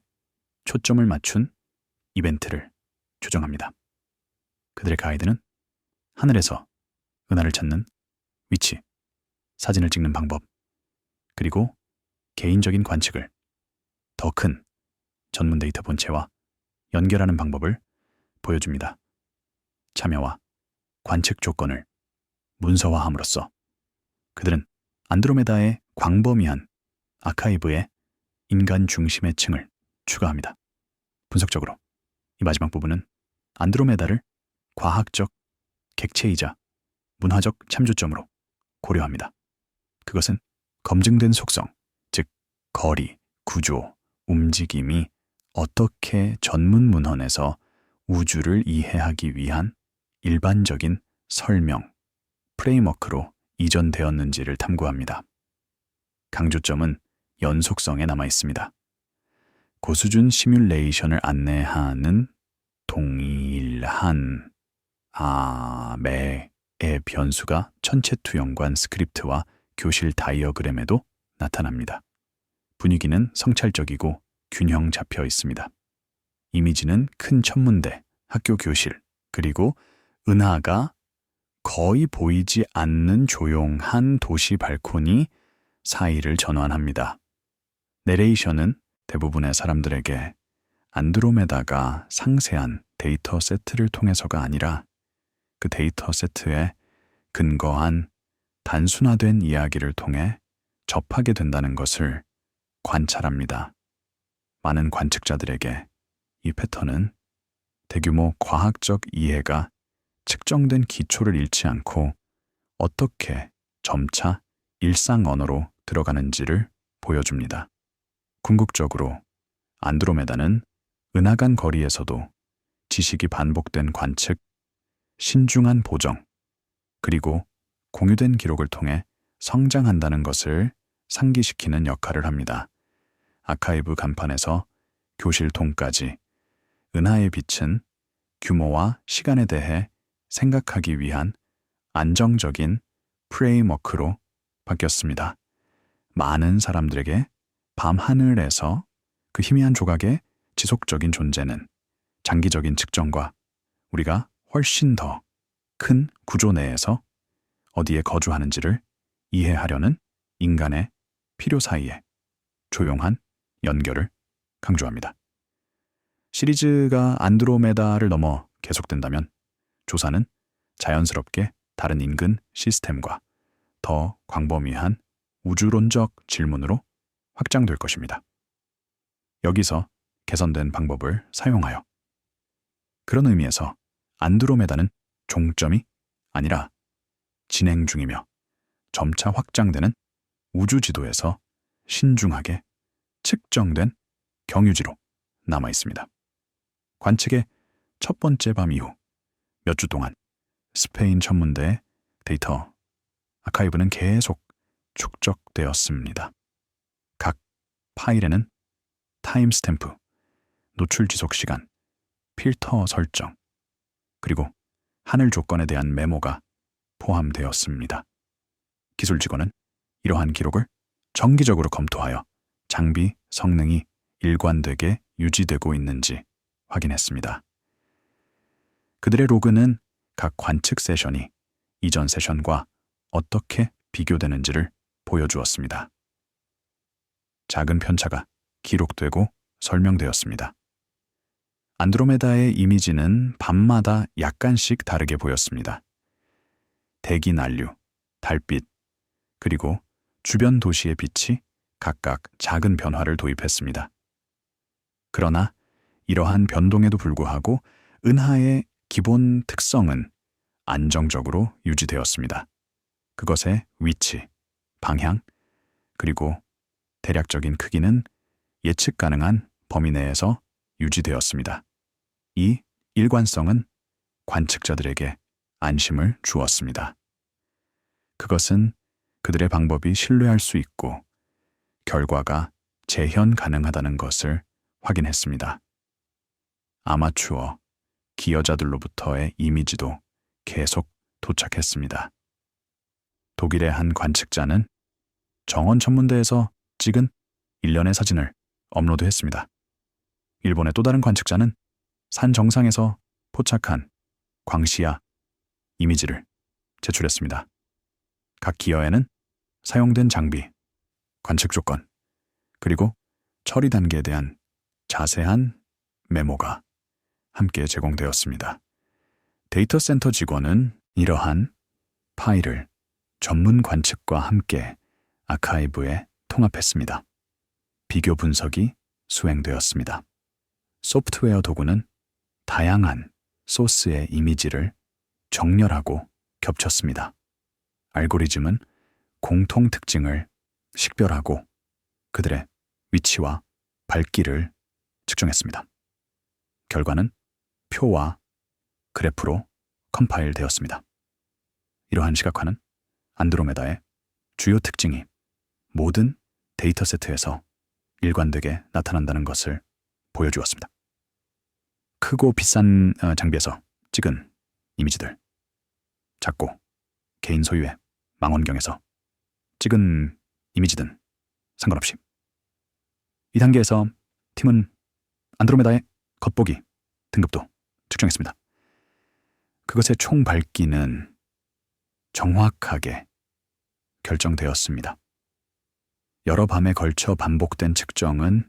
초점을 맞춘 이벤트를 조정합니다. 그들의 가이드는 하늘에서 은하를 찾는 위치, 사진을 찍는 방법, 그리고 개인적인 관측을 더 큰 전문 데이터 본체와 연결하는 방법을 보여줍니다. 참여와 관측 조건을 문서화함으로써 그들은 안드로메다의 광범위한 아카이브에 인간 중심의 층을 추가합니다. 분석적으로 이 마지막 부분은 안드로메다를 과학적 객체이자 문화적 참조점으로 고려합니다. 그것은 검증된 속성, 즉 거리, 구조, 움직임이 어떻게 전문 문헌에서 우주를 이해하기 위한 일반적인 설명, 프레임워크로 이전되었는지를 탐구합니다. 강조점은 연속성에 남아 있습니다. 고수준 시뮬레이션을 안내하는 동일한 매의 변수가 천체투영관 스크립트와 교실 다이어그램에도 나타납니다. 분위기는 성찰적이고 균형 잡혀 있습니다. 이미지는 큰 천문대, 학교 교실, 그리고 은하가 거의 보이지 않는 조용한 도시 발코니 사이를 전환합니다. 내레이션은 대부분의 사람들에게 안드로메다가 상세한 데이터 세트를 통해서가 아니라 그 데이터 세트에 근거한 단순화된 이야기를 통해 접하게 된다는 것을 관찰합니다. 많은 관측자들에게 이 패턴은 대규모 과학적 이해가 측정된 기초를 잃지 않고 어떻게 점차 일상 언어로 들어가는지를 보여줍니다. 궁극적으로 안드로메다는 은하간 거리에서도 지식이 반복된 관측, 신중한 보정, 그리고 공유된 기록을 통해 성장한다는 것을 상기시키는 역할을 합니다. 아카이브 간판에서 교실 통까지 은하의 빛은 규모와 시간에 대해 생각하기 위한 안정적인 프레임워크로 바뀌었습니다. 많은 사람들에게 밤하늘에서 그 희미한 조각의 지속적인 존재는 장기적인 측정과 우리가 훨씬 더 큰 구조 내에서 어디에 거주하는지를 이해하려는 인간의 필요 사이에 조용한 연결을 강조합니다. 시리즈가 안드로메다를 넘어 계속된다면 조사는 자연스럽게 다른 인근 시스템과 더 광범위한 우주론적 질문으로 확장될 것입니다. 여기서 개선된 방법을 사용하여 그런 의미에서 안드로메다는 종점이 아니라 진행 중이며 점차 확장되는 우주 지도에서 신중하게 측정된 경유지로 남아 있습니다. 관측의 첫 번째 밤 이후 몇 주 동안 스페인 천문대의 데이터 아카이브는 계속 축적되었습니다. 각 파일에는 타임스탬프, 노출 지속 시간, 필터 설정, 그리고 하늘 조건에 대한 메모가 포함되었습니다. 기술 직원은 이러한 기록을 정기적으로 검토하여 장비 성능이 일관되게 유지되고 있는지 확인했습니다. 그들의 로그는 각 관측 세션이 이전 세션과 어떻게 비교되는지를 보여주었습니다. 작은 편차가 기록되고 설명되었습니다. 안드로메다의 이미지는 밤마다 약간씩 다르게 보였습니다. 대기 난류, 달빛, 그리고 주변 도시의 빛이 각각 작은 변화를 도입했습니다. 그러나 이러한 변동에도 불구하고 은하의 기본 특성은 안정적으로 유지되었습니다. 그것의 위치, 방향, 그리고 대략적인 크기는 예측 가능한 범위 내에서 유지되었습니다. 이 일관성은 관측자들에게 안심을 주었습니다. 그것은 그들의 방법이 신뢰할 수 있고 결과가 재현 가능하다는 것을 확인했습니다. 아마추어 기여자들로부터의 이미지도 계속 도착했습니다. 독일의 한 관측자는 정원 천문대에서 찍은 일련의 사진을 업로드했습니다. 일본의 또 다른 관측자는 산 정상에서 포착한 광시야 이미지를 제출했습니다. 각 기여에는 사용된 장비, 관측 조건, 그리고 처리 단계에 대한 자세한 메모가 함께 제공되었습니다. 데이터 센터 직원은 이러한 파일을 전문 관측과 함께 아카이브에 통합했습니다. 비교 분석이 수행되었습니다. 소프트웨어 도구는 다양한 소스의 이미지를 정렬하고 겹쳤습니다. 알고리즘은 공통 특징을 식별하고 그들의 위치와 밝기를 측정했습니다. 결과는 표와 그래프로 컴파일 되었습니다. 이러한 시각화는 안드로메다의 주요 특징이 모든 데이터 세트에서 일관되게 나타난다는 것을 보여주었습니다. 크고 비싼 장비에서 찍은 이미지들, 작고 개인 소유의 망원경에서 찍은 이미지든 상관없이 이 단계에서 팀은 안드로메다의 겉보기 등급도 측정했습니다. 그것의 총 밝기는 정확하게 결정되었습니다. 여러 밤에 걸쳐 반복된 측정은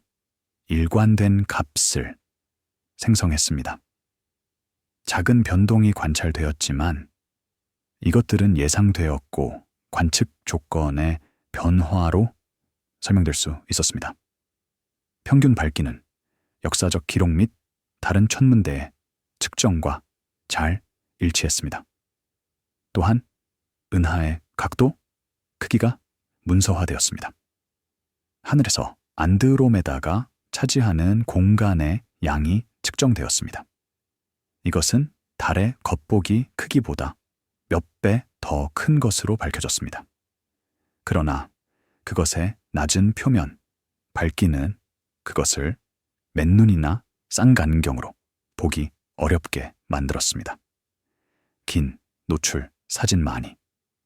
일관된 값을 생성했습니다. 작은 변동이 관찰되었지만 이것들은 예상되었고 관측 조건의 변화로 설명될 수 있었습니다. 평균 밝기는 역사적 기록 및 다른 천문대의 측정과 잘 일치했습니다. 또한 은하의 각도, 크기가 문서화되었습니다. 하늘에서 안드로메다가 차지하는 공간의 양이 측정되었습니다. 이것은 달의 겉보기 크기보다 몇 배 더 큰 것으로 밝혀졌습니다. 그러나 그것의 낮은 표면, 밝기는 그것을 맨눈이나 쌍간경으로 보기 어렵게 만들었습니다. 긴 노출 사진만이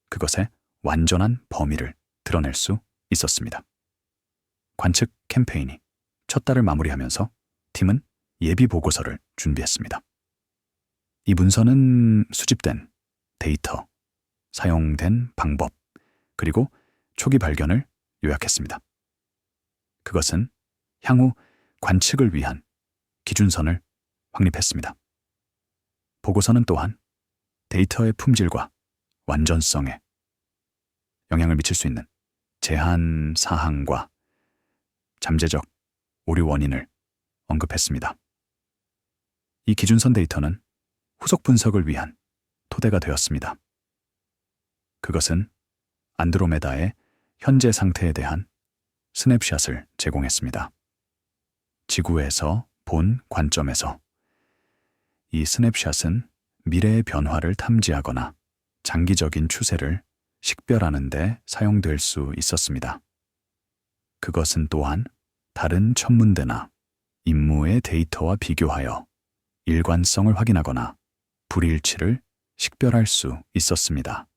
그것의 완전한 범위를 드러낼 수 있었습니다. 관측 캠페인이 첫 달을 마무리하면서 팀은 예비 보고서를 준비했습니다. 이 문서는 수집된 데이터, 사용된 방법, 그리고 초기 발견을 요약했습니다. 그것은 향후 관측을 위한 기준선을 확립했습니다. 보고서는 또한 데이터의 품질과 완전성에 영향을 미칠 수 있는 제한 사항과 잠재적 오류 원인을 언급했습니다. 이 기준선 데이터는 후속 분석을 위한 토대가 되었습니다. 그것은 안드로메다의 현재 상태에 대한 스냅샷을 제공했습니다. 지구에서 본 관점에서 이 스냅샷은 미래의 변화를 탐지하거나 장기적인 추세를 식별하는 데 사용될 수 있었습니다. 그것은 또한 다른 천문대나 임무의 데이터와 비교하여 일관성을 확인하거나 불일치를 식별할 수 있었습니다.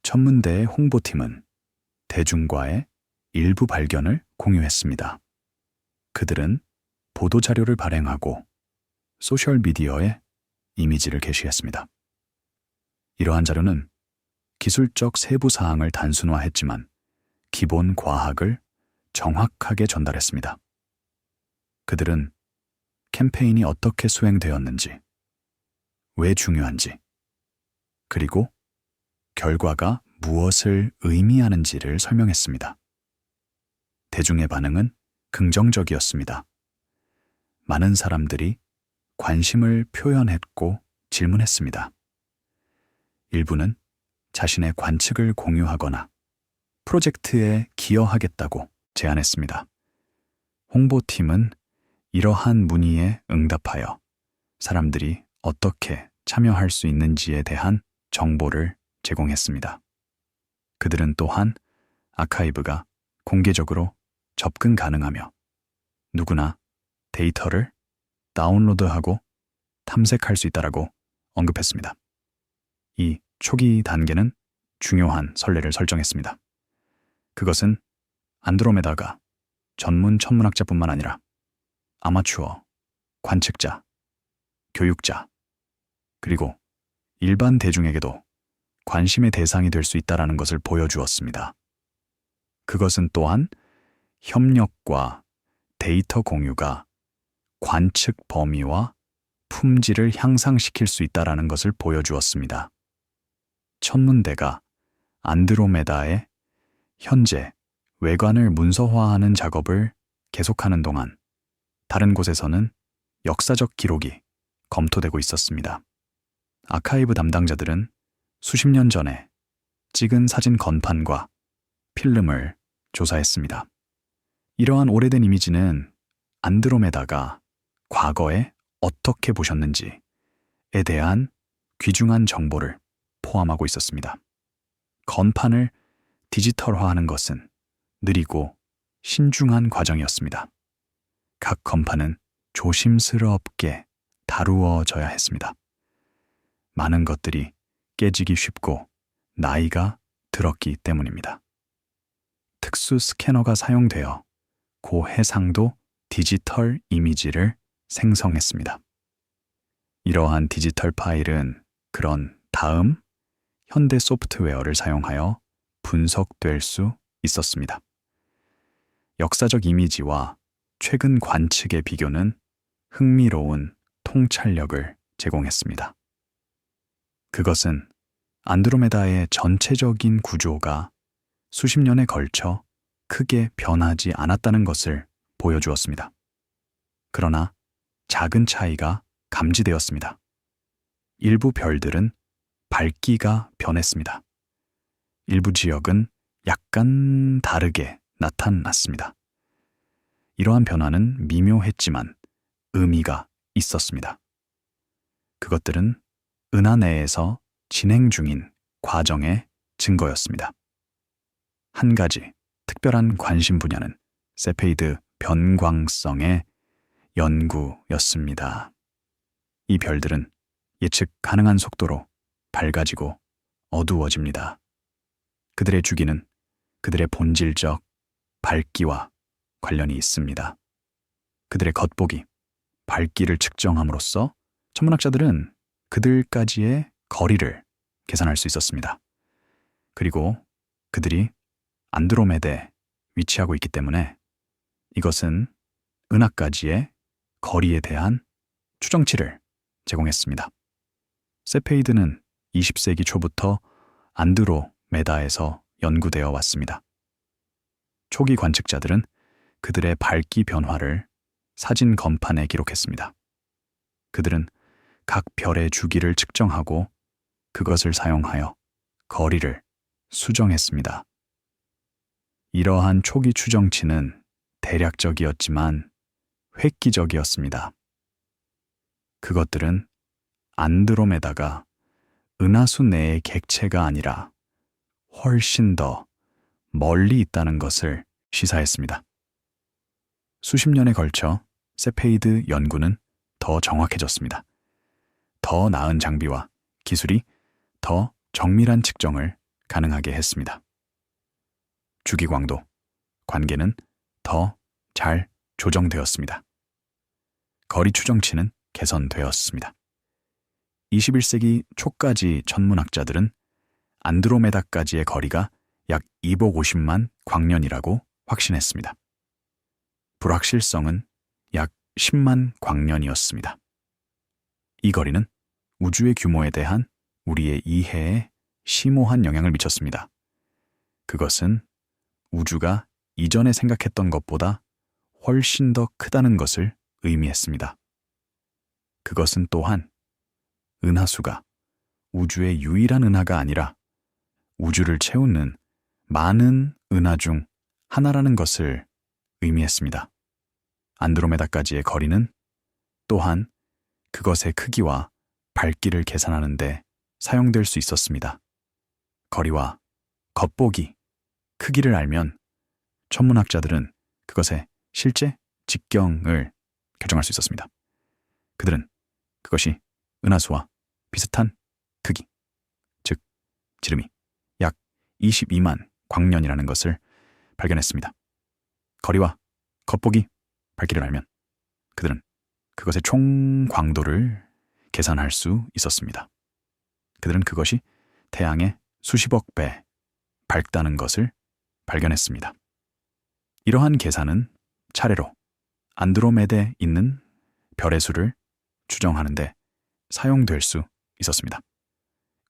천문대의 홍보팀은 대중과의 일부 발견을 공유했습니다. 그들은 보도자료를 발행하고 소셜미디어에 이미지를 게시했습니다. 이러한 자료는 기술적 세부 사항을 단순화했지만 기본 과학을 정확하게 전달했습니다. 그들은 캠페인이 어떻게 수행되었는지, 왜 중요한지, 그리고 결과가 무엇을 의미하는지를 설명했습니다. 대중의 반응은 긍정적이었습니다. 많은 사람들이 관심을 표현했고 질문했습니다. 일부는 자신의 관측을 공유하거나 프로젝트에 기여하겠다고 제안했습니다. 홍보팀은 이러한 문의에 응답하여 사람들이 어떻게 참여할 수 있는지에 대한 정보를 제공했습니다. 그들은 또한 아카이브가 공개적으로 접근 가능하며 누구나 데이터를 다운로드하고 탐색할 수 있다라고 언급했습니다. 이 초기 단계는 중요한 선례를 설정했습니다. 그것은 안드로메다가 전문 천문학자뿐만 아니라 아마추어, 관측자, 교육자, 그리고 일반 대중에게도 관심의 대상이 될 수 있다는 것을 보여주었습니다. 그것은 또한 협력과 데이터 공유가 관측 범위와 품질을 향상시킬 수 있다는 것을 보여주었습니다. 천문대가 안드로메다의 현재 외관을 문서화하는 작업을 계속하는 동안 다른 곳에서는 역사적 기록이 검토되고 있었습니다. 아카이브 담당자들은 수십 년 전에 찍은 사진 건판과 필름을 조사했습니다. 이러한 오래된 이미지는 안드로메다가 과거에 어떻게 보셨는지에 대한 귀중한 정보를 포함하고 있었습니다. 건판을 디지털화하는 것은 느리고 신중한 과정이었습니다. 각 건판은 조심스럽게 다루어져야 했습니다. 많은 것들이 깨지기 쉽고 나이가 들었기 때문입니다. 특수 스캐너가 사용되어 고해상도 디지털 이미지를 생성했습니다. 이러한 디지털 파일은 그런 다음 현대 소프트웨어를 사용하여 분석될 수 있었습니다. 역사적 이미지와 최근 관측의 비교는 흥미로운 통찰력을 제공했습니다. 그것은 안드로메다의 전체적인 구조가 수십 년에 걸쳐 크게 변하지 않았다는 것을 보여주었습니다. 그러나 작은 차이가 감지되었습니다. 일부 별들은 밝기가 변했습니다. 일부 지역은 약간 다르게 나타났습니다. 이러한 변화는 미묘했지만 의미가 있었습니다. 그것들은 은하 내에서 진행 중인 과정의 증거였습니다. 한 가지 특별한 관심 분야는 세페이드 변광성의 연구였습니다. 이 별들은 예측 가능한 속도로 밝아지고 어두워집니다. 그들의 주기는 그들의 본질적 밝기와 관련이 있습니다. 그들의 겉보기, 밝기를 측정함으로써 천문학자들은 그들까지의 거리를 계산할 수 있었습니다. 그리고 그들이 안드로메다에 위치하고 있기 때문에 이것은 은하까지의 거리에 대한 추정치를 제공했습니다. 세페이드는 20세기 초부터 안드로메다에서 연구되어 왔습니다. 초기 관측자들은 그들의 밝기 변화를 사진 건판에 기록했습니다. 그들은 각 별의 주기를 측정하고 그것을 사용하여 거리를 수정했습니다. 이러한 초기 추정치는 대략적이었지만 획기적이었습니다. 그것들은 안드로메다가 은하수 내의 객체가 아니라 훨씬 더 멀리 있다는 것을 시사했습니다. 수십 년에 걸쳐 세페이드 연구는 더 정확해졌습니다. 더 나은 장비와 기술이 더 정밀한 측정을 가능하게 했습니다. 주기광도, 관계는 더 잘 조정되었습니다. 거리 추정치는 개선되었습니다. 21세기 초까지 천문학자들은 안드로메다까지의 거리가 약 250만 광년이라고 확신했습니다. 불확실성은 약 10만 광년이었습니다. 이 거리는 우주의 규모에 대한 우리의 이해에 심오한 영향을 미쳤습니다. 그것은 우주가 이전에 생각했던 것보다 훨씬 더 크다는 것을 의미했습니다. 그것은 또한 은하수가 우주의 유일한 은하가 아니라 우주를 채우는 많은 은하 중 하나라는 것을 의미했습니다. 안드로메다까지의 거리는 또한 그것의 크기와 밝기를 계산하는 데 사용될 수 있었습니다. 거리와 겉보기, 크기를 알면 천문학자들은 그것의 실제 직경을 결정할 수 있었습니다. 그들은 그것이 은하수와 비슷한 크기, 즉 지름이 약 22만 광년이라는 것을 발견했습니다. 거리와 겉보기, 밝기를 알면 그들은 그것의 총 광도를 계산할 수 있었습니다. 그들은 그것이 태양의 수십억 배 밝다는 것을 발견했습니다. 이러한 계산은 차례로 안드로메다에 있는 별의 수를 추정하는 데 사용될 수 있었습니다.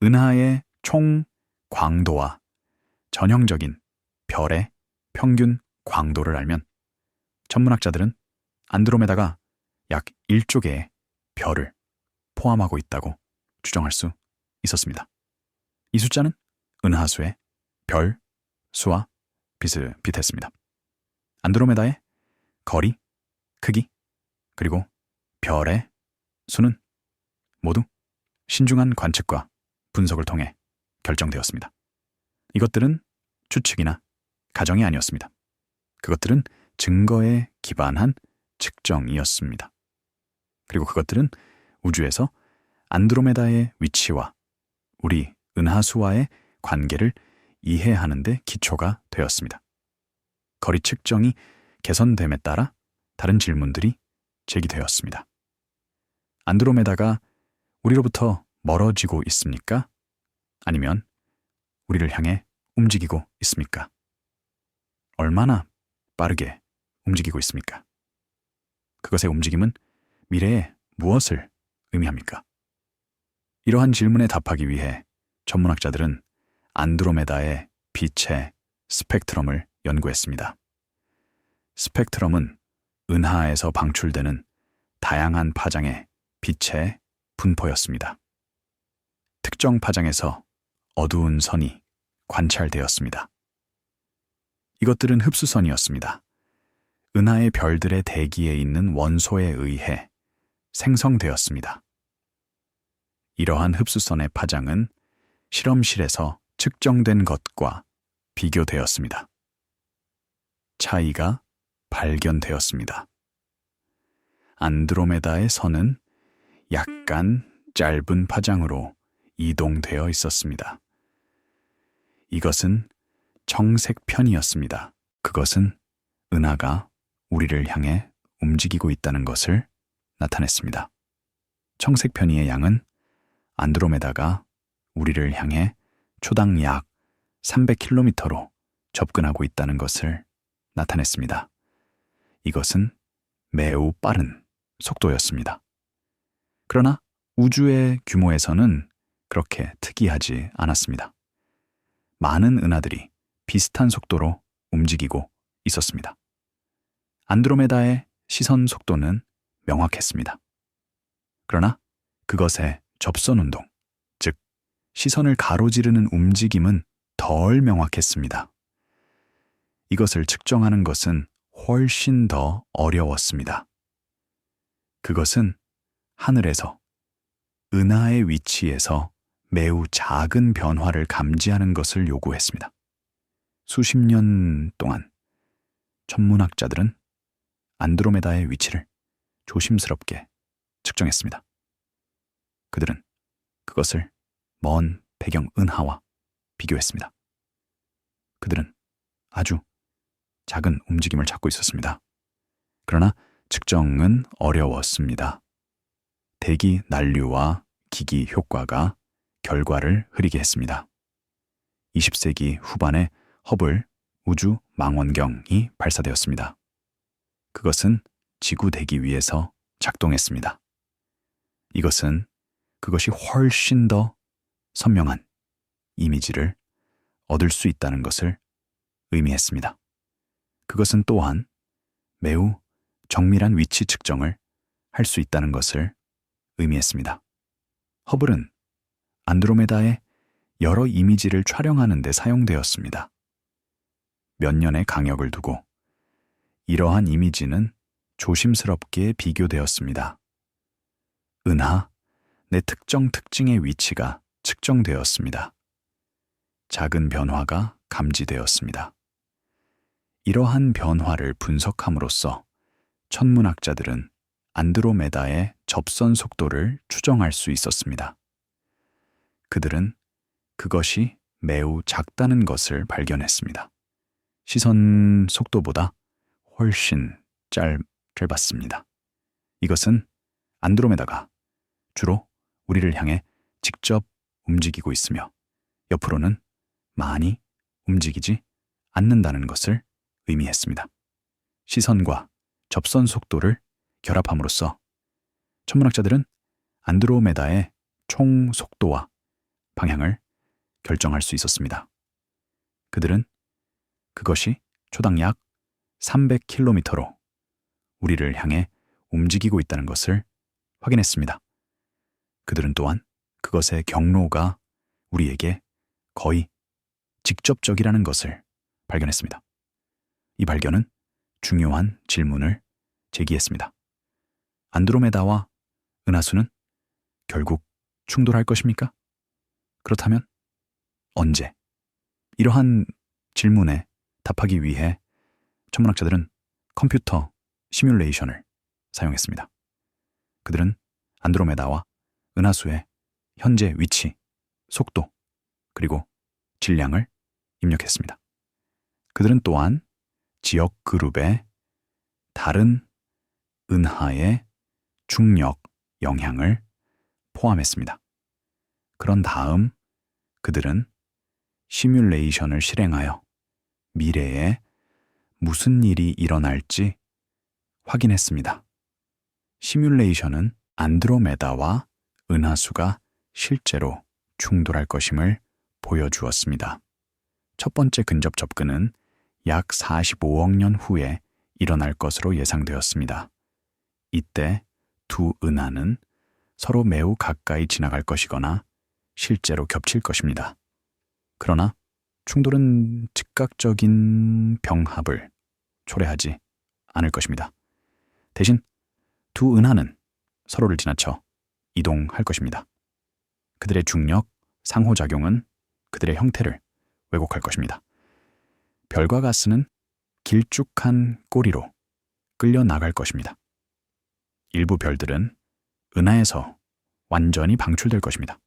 은하의 총 광도와 전형적인 별의 평균 광도를 알면 천문학자들은 안드로메다가 약 1조 개의 별을 포함하고 있다고 추정할 수 있었습니다. 이 숫자는 은하수의 별 수와 비슷비슷했습니다. 안드로메다의 거리, 크기, 그리고 별의 수는 모두 신중한 관측과 분석을 통해 결정되었습니다. 이것들은 추측이나 가정이 아니었습니다. 그것들은 증거에 기반한 측정이었습니다. 그리고 그것들은 우주에서 안드로메다의 위치와 우리 은하수와의 관계를 이해하는 데 기초가 되었습니다. 거리 측정이 개선됨에 따라 다른 질문들이 제기되었습니다. 안드로메다가 우리로부터 멀어지고 있습니까? 아니면 우리를 향해 움직이고 있습니까? 얼마나 빠르게 움직이고 있습니까? 그것의 움직임은 미래에 무엇을 의미합니까? 이러한 질문에 답하기 위해 천문학자들은 안드로메다의 빛의 스펙트럼을 연구했습니다. 스펙트럼은 은하에서 방출되는 다양한 파장의 빛의 분포였습니다. 특정 파장에서 어두운 선이 관찰되었습니다. 이것들은 흡수선이었습니다. 은하의 별들의 대기에 있는 원소에 의해 생성되었습니다. 이러한 흡수선의 파장은 실험실에서 측정된 것과 비교되었습니다. 차이가 발견되었습니다. 안드로메다의 선은 약간 짧은 파장으로 이동되어 있었습니다. 이것은 청색편이었습니다. 그것은 은하가 우리를 향해 움직이고 있다는 것을 나타냈습니다. 청색편의의 양은 안드로메다가 우리를 향해 초당 약 300km로 접근하고 있다는 것을 나타냈습니다. 이것은 매우 빠른 속도였습니다. 그러나 우주의 규모에서는 그렇게 특이하지 않았습니다. 많은 은하들이 비슷한 속도로 움직이고 있었습니다. 안드로메다의 시선 속도는 명확했습니다. 그러나 그것의 접선 운동, 즉 시선을 가로지르는 움직임은 덜 명확했습니다. 이것을 측정하는 것은 훨씬 더 어려웠습니다. 그것은 하늘에서 은하의 위치에서 매우 작은 변화를 감지하는 것을 요구했습니다. 수십 년 동안 천문학자들은 안드로메다의 위치를 조심스럽게 측정했습니다. 그들은 그것을 먼 배경 은하와 비교했습니다. 그들은 아주 작은 움직임을 찾고 있었습니다. 그러나 측정은 어려웠습니다. 대기 난류와 기기 효과가 결과를 흐리게 했습니다. 20세기 후반에 허블 우주 망원경이 발사되었습니다. 그것은 지구 대기 위에서 작동했습니다. 그것이 훨씬 더 선명한 이미지를 얻을 수 있다는 것을 의미했습니다. 그것은 또한 매우 정밀한 위치 측정을 할 수 있다는 것을 의미했습니다. 허블은 안드로메다의 여러 이미지를 촬영하는 데 사용되었습니다. 몇 년의 강역을 두고 이러한 이미지는 조심스럽게 비교되었습니다. 은하 내 특정 특징의 위치가 측정되었습니다. 작은 변화가 감지되었습니다. 이러한 변화를 분석함으로써 천문학자들은 안드로메다의 접선 속도를 추정할 수 있었습니다. 그들은 그것이 매우 작다는 것을 발견했습니다. 시선 속도보다 훨씬 짧았습니다. 이것은 안드로메다가 주로 우리를 향해 직접 움직이고 있으며 옆으로는 많이 움직이지 않는다는 것을 의미했습니다. 시선과 접선 속도를 결합함으로써 천문학자들은 안드로메다의 총 속도와 방향을 결정할 수 있었습니다. 그들은 그것이 초당 약 300km로 우리를 향해 움직이고 있다는 것을 확인했습니다. 그들은 또한 그것의 경로가 우리에게 거의 직접적이라는 것을 발견했습니다. 이 발견은 중요한 질문을 제기했습니다. 안드로메다와 은하수는 결국 충돌할 것입니까? 그렇다면 언제? 이러한 질문에 답하기 위해 천문학자들은 컴퓨터 시뮬레이션을 사용했습니다. 그들은 안드로메다와 은하수의 현재 위치, 속도, 그리고 질량을 입력했습니다. 그들은 또한 지역 그룹의 다른 은하의 중력 영향을 포함했습니다. 그런 다음 그들은 시뮬레이션을 실행하여 미래에 무슨 일이 일어날지 확인했습니다. 시뮬레이션은 안드로메다와 은하수가 실제로 충돌할 것임을 보여주었습니다. 첫 번째 근접 접근은 약 45억 년 후에 일어날 것으로 예상되었습니다. 이때 두 은하는 서로 매우 가까이 지나갈 것이거나 실제로 겹칠 것입니다. 그러나 충돌은 즉각적인 병합을 초래하지 않을 것입니다. 대신 두 은하는 서로를 지나쳐 이동할 것입니다. 그들의 중력, 상호작용은 그들의 형태를 왜곡할 것입니다. 별과 가스는 길쭉한 꼬리로 끌려 나갈 것입니다. 일부 별들은 은하에서 완전히 방출될 것입니다.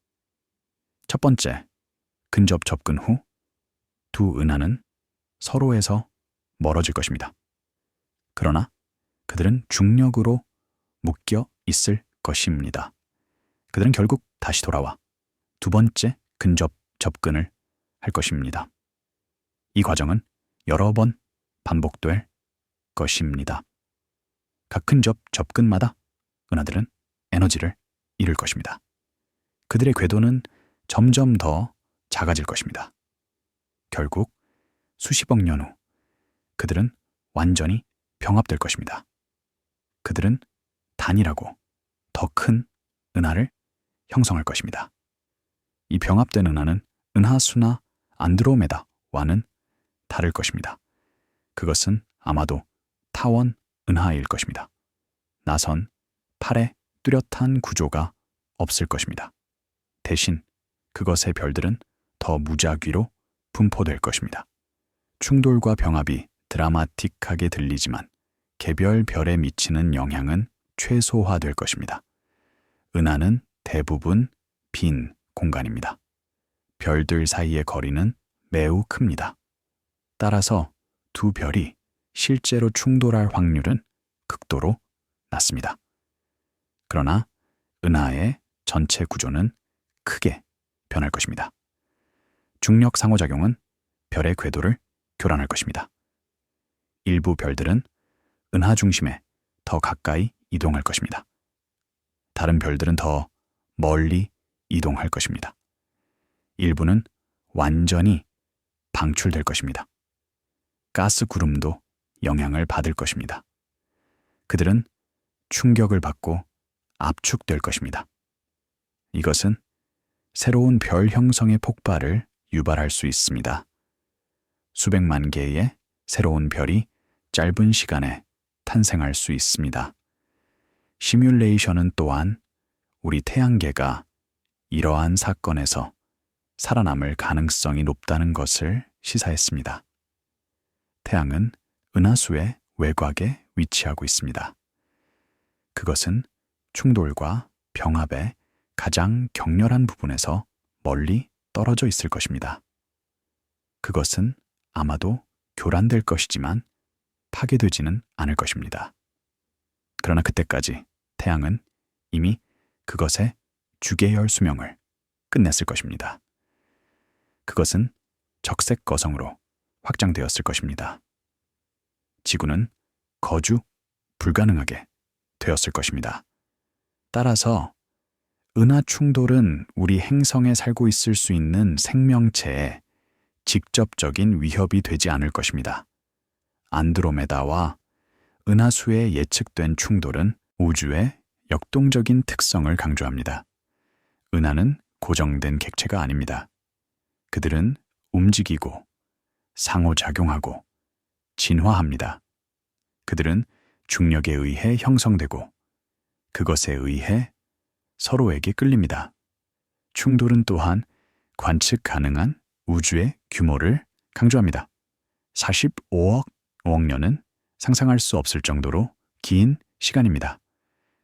첫 번째, 근접 접근 후 두 은하는 서로에서 멀어질 것입니다. 그러나 그들은 중력으로 묶여 있을 것입니다. 그들은 결국 다시 돌아와 두 번째 근접 접근을 할 것입니다. 이 과정은 여러 번 반복될 것입니다. 각 근접 접근마다 은하들은 에너지를 잃을 것입니다. 그들의 궤도는 점점 더 작아질 것입니다. 결국 수십억 년 후 그들은 완전히 병합될 것입니다. 그들은 단일하고 더 큰 은하를 형성할 것입니다. 이 병합된 은하는 은하수나 안드로메다와는 다를 것입니다. 그것은 아마도 타원 은하일 것입니다. 나선 팔의 뚜렷한 구조가 없을 것입니다. 대신 그것의 별들은 더 무작위로 분포될 것입니다. 충돌과 병합이 드라마틱하게 들리지만 개별 별에 미치는 영향은 최소화될 것입니다. 은하는 대부분 빈 공간입니다. 별들 사이의 거리는 매우 큽니다. 따라서 두 별이 실제로 충돌할 확률은 극도로 낮습니다. 그러나 은하의 전체 구조는 크게 변할 것입니다. 중력 상호작용은 별의 궤도를 교란할 것입니다. 일부 별들은 은하 중심에 더 가까이 이동할 것입니다. 다른 별들은 더 멀리 이동할 것입니다. 일부는 완전히 방출될 것입니다. 가스 구름도 영향을 받을 것입니다. 그들은 충격을 받고 압축될 것입니다. 이것은 새로운 별 형성의 폭발을 유발할 수 있습니다. 수백만 개의 새로운 별이 짧은 시간에 탄생할 수 있습니다. 시뮬레이션은 또한 우리 태양계가 이러한 사건에서 살아남을 가능성이 높다는 것을 시사했습니다. 태양은 은하수의 외곽에 위치하고 있습니다. 그것은 충돌과 병합의 가장 격렬한 부분에서 멀리 떨어져 있을 것입니다. 그것은 아마도 교란될 것이지만 파괴되지는 않을 것입니다. 그러나 그때까지 태양은 이미 그것의 주계열 수명을 끝냈을 것입니다. 그것은 적색 거성으로 확장되었을 것입니다. 지구는 거주 불가능하게 되었을 것입니다. 따라서 은하 충돌은 우리 행성에 살고 있을 수 있는 생명체에 직접적인 위협이 되지 않을 것입니다. 안드로메다와 은하수의 예측된 충돌은 우주의 역동적인 특성을 강조합니다. 은하는 고정된 객체가 아닙니다. 그들은 움직이고 상호작용하고 진화합니다. 그들은 중력에 의해 형성되고 그것에 의해 서로에게 끌립니다. 충돌은 또한 관측 가능한 우주의 규모를 강조합니다. 45억 년은 상상할 수 없을 정도로 긴 시간입니다.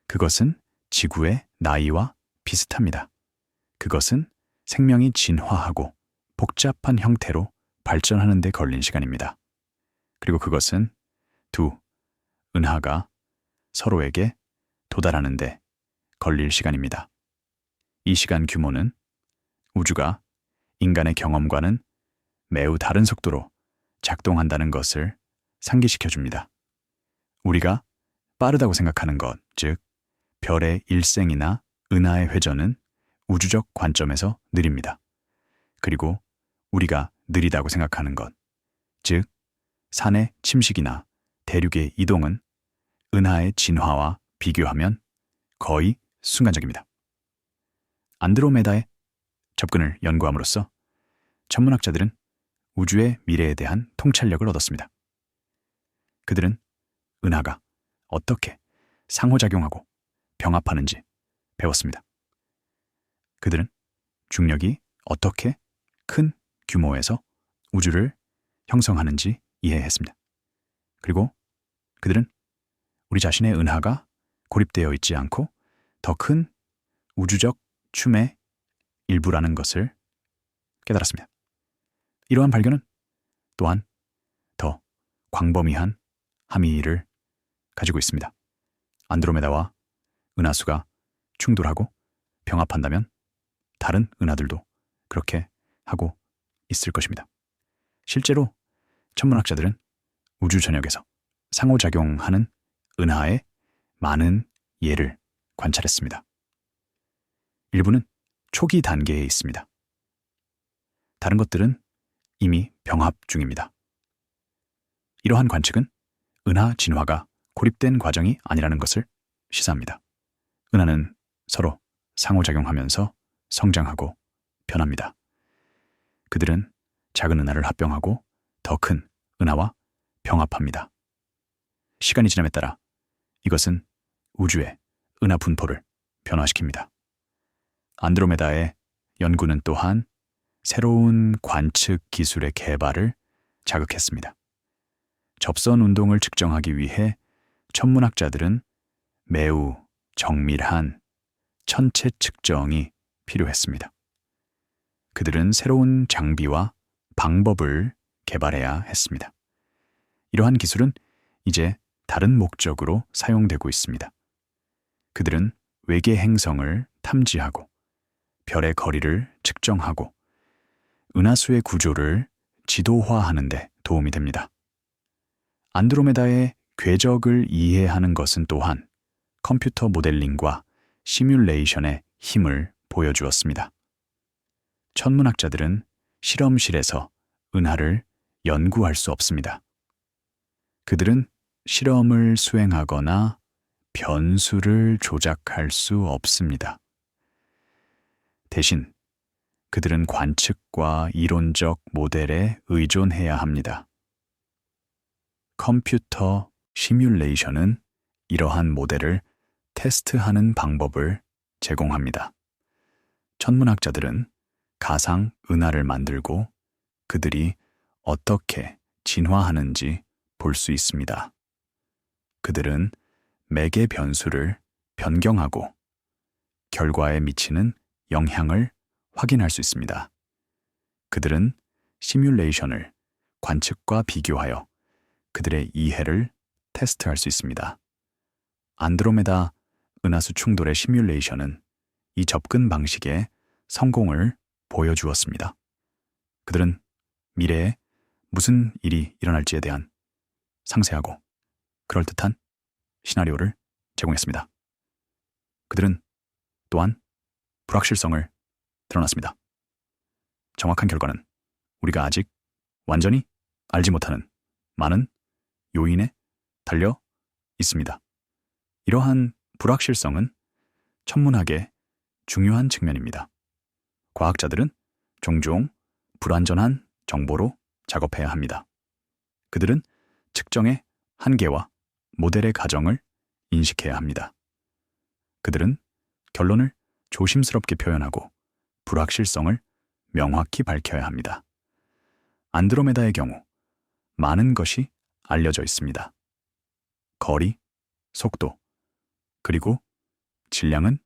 그것은 지구의 나이와 비슷합니다. 그것은 생명이 진화하고 복잡한 형태로 발전하는 데 걸린 시간입니다. 그리고 그것은 두 은하가 서로에게 도달하는 데 걸릴 시간입니다. 이 시간 규모는 우주가 인간의 경험과는 매우 다른 속도로 작동한다는 것을 상기시켜 줍니다. 우리가 빠르다고 생각하는 것, 즉 별의 일생이나 은하의 회전은 우주적 관점에서 느립니다. 그리고 우리가 느리다고 생각하는 것, 즉 산의 침식이나 대륙의 이동은 은하의 진화와 비교하면 거의 순간적입니다. 안드로메다의 접근을 연구함으로써 천문학자들은 우주의 미래에 대한 통찰력을 얻었습니다. 그들은 은하가 어떻게 상호작용하고 병합하는지 배웠습니다. 그들은 중력이 어떻게 큰 규모에서 우주를 형성하는지 이해했습니다. 그리고 그들은 우리 자신의 은하가 고립되어 있지 않고 더 큰 우주적 춤의 일부라는 것을 깨달았습니다. 이러한 발견은 또한 더 광범위한 함의를 가지고 있습니다. 안드로메다와 은하수가 충돌하고 병합한다면 다른 은하들도 그렇게 하고 있을 것입니다. 실제로 천문학자들은 우주 전역에서 상호작용하는 은하의 많은 예를 관찰했습니다. 일부는 초기 단계에 있습니다. 다른 것들은 이미 병합 중입니다. 이러한 관측은 은하 진화가 고립된 과정이 아니라는 것을 시사합니다. 은하는 서로 상호작용하면서 성장하고 변합니다. 그들은 작은 은하를 합병하고 더 큰 은하와 병합합니다. 시간이 지남에 따라 이것은 우주의 은하 분포를 변화시킵니다. 안드로메다의 연구는 또한 새로운 관측 기술의 개발을 자극했습니다. 접선 운동을 측정하기 위해 천문학자들은 매우 정밀한 천체 측정이 필요했습니다. 그들은 새로운 장비와 방법을 개발해야 했습니다. 이러한 기술은 이제 다른 목적으로 사용되고 있습니다. 그들은 외계 행성을 탐지하고 별의 거리를 측정하고 은하수의 구조를 지도화하는 데 도움이 됩니다. 안드로메다의 궤적을 이해하는 것은 또한 컴퓨터 모델링과 시뮬레이션의 힘을 보여주었습니다. 천문학자들은 실험실에서 은하를 연구할 수 없습니다. 그들은 실험을 수행하거나 변수를 조작할 수 없습니다. 대신 그들은 관측과 이론적 모델에 의존해야 합니다. 컴퓨터 시뮬레이션은 이러한 모델을 테스트하는 방법을 제공합니다. 천문학자들은 가상 은하를 만들고 그들이 어떻게 진화하는지 볼 수 있습니다. 그들은 매개 변수를 변경하고 결과에 미치는 영향을 확인할 수 있습니다. 그들은 시뮬레이션을 관측과 비교하여 그들의 이해를 테스트할 수 있습니다. 안드로메다 은하수 충돌의 시뮬레이션은 이 접근 방식의 성공을 보여주었습니다. 그들은 미래에 무슨 일이 일어날지에 대한 상세하고 그럴듯한 시나리오를 제공했습니다. 그들은 또한 불확실성을 드러났습니다. 정확한 결과는 우리가 아직 완전히 알지 못하는 많은 요인에 달려 있습니다. 이러한 불확실성은 천문학의 중요한 측면입니다. 과학자들은 종종 불완전한 정보로 작업해야 합니다. 그들은 측정의 한계와 모델의 가정을 인식해야 합니다. 그들은 결론을 조심스럽게 표현하고 불확실성을 명확히 밝혀야 합니다. 안드로메다의 경우 많은 것이 알려져 있습니다. 거리, 속도, 그리고 질량은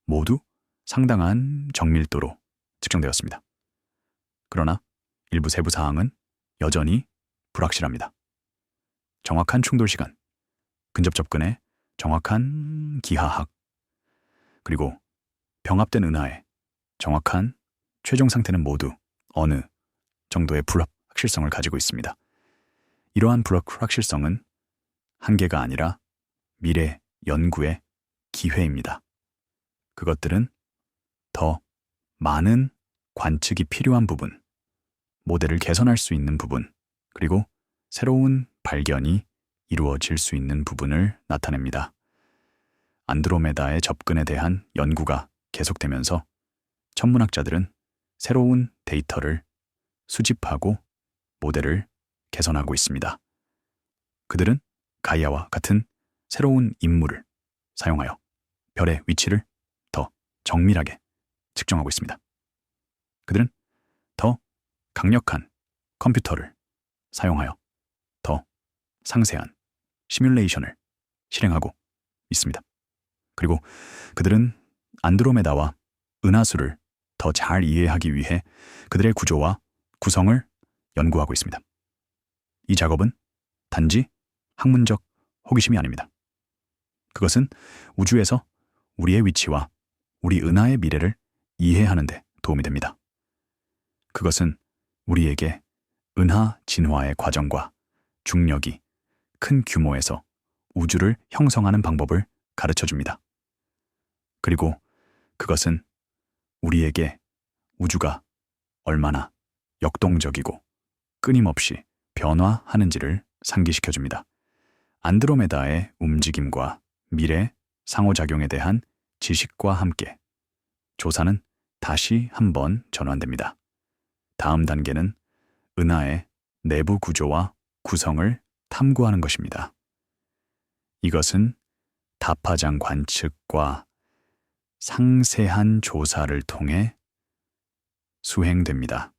모두 상당한 정밀도로 측정되었습니다. 그러나 일부 세부 사항은 여전히 불확실합니다. 정확한 충돌 시간, 근접 접근의 정확한 기하학, 그리고 병합된 은하의 정확한 최종 상태는 모두 어느 정도의 불확실성을 가지고 있습니다. 이러한 불확실성은 한계가 아니라 미래 연구의 기회입니다. 그것들은 더 많은 관측이 필요한 부분, 모델을 개선할 수 있는 부분, 그리고 새로운 발견이 이루어질 수 있는 부분을 나타냅니다. 안드로메다의 접근에 대한 연구가 계속되면서 천문학자들은 새로운 데이터를 수집하고 모델을 개선하고 있습니다. 그들은 가이아와 같은 새로운 임무를 사용하여 별의 위치를 더 정밀하게 측정하고 있습니다. 그들은 더 강력한 컴퓨터를 사용하여 더 상세한 시뮬레이션을 실행하고 있습니다. 그리고 그들은 안드로메다와 은하수를 더 잘 이해하기 위해 그들의 구조와 구성을 연구하고 있습니다. 이 작업은 단지 학문적 호기심이 아닙니다. 그것은 우주에서 우리의 위치와 우리 은하의 미래를 이해하는 데 도움이 됩니다. 그것은 우리에게 은하 진화의 과정과 중력이 큰 규모에서 우주를 형성하는 방법을 가르쳐 줍니다. 그리고 그것은 우리에게 우주가 얼마나 역동적이고 끊임없이 변화하는지를 상기시켜 줍니다. 안드로메다의 움직임과 미래 상호작용에 대한 지식과 함께 조사는 다시 한번 전환됩니다. 다음 단계는 은하의 내부 구조와 구성을 탐구하는 것입니다. 이것은 다파장 관측과 상세한 조사를 통해 수행됩니다.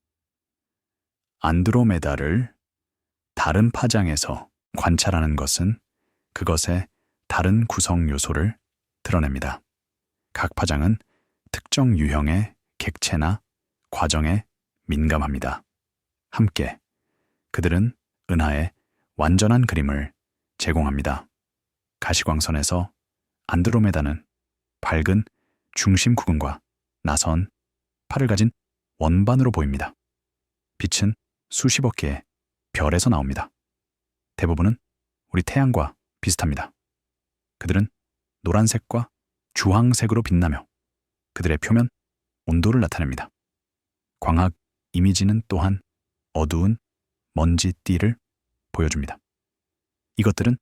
안드로메다를 다른 파장에서 관찰하는 것은 그것의 다른 구성 요소를 드러냅니다. 각 파장은 특정 유형의 객체나 과정에 민감합니다. 함께 그들은 은하의 완전한 그림을 제공합니다. 가시광선에서 안드로메다는 밝은 중심 구근과 나선 팔을 가진 원반으로 보입니다. 빛은 수십억 개의 별에서 나옵니다. 대부분은 우리 태양과 비슷합니다. 그들은 노란색과 주황색으로 빛나며 그들의 표면 온도를 나타냅니다. 광학 이미지는 또한 어두운 먼지띠를 보여줍니다. 이것들은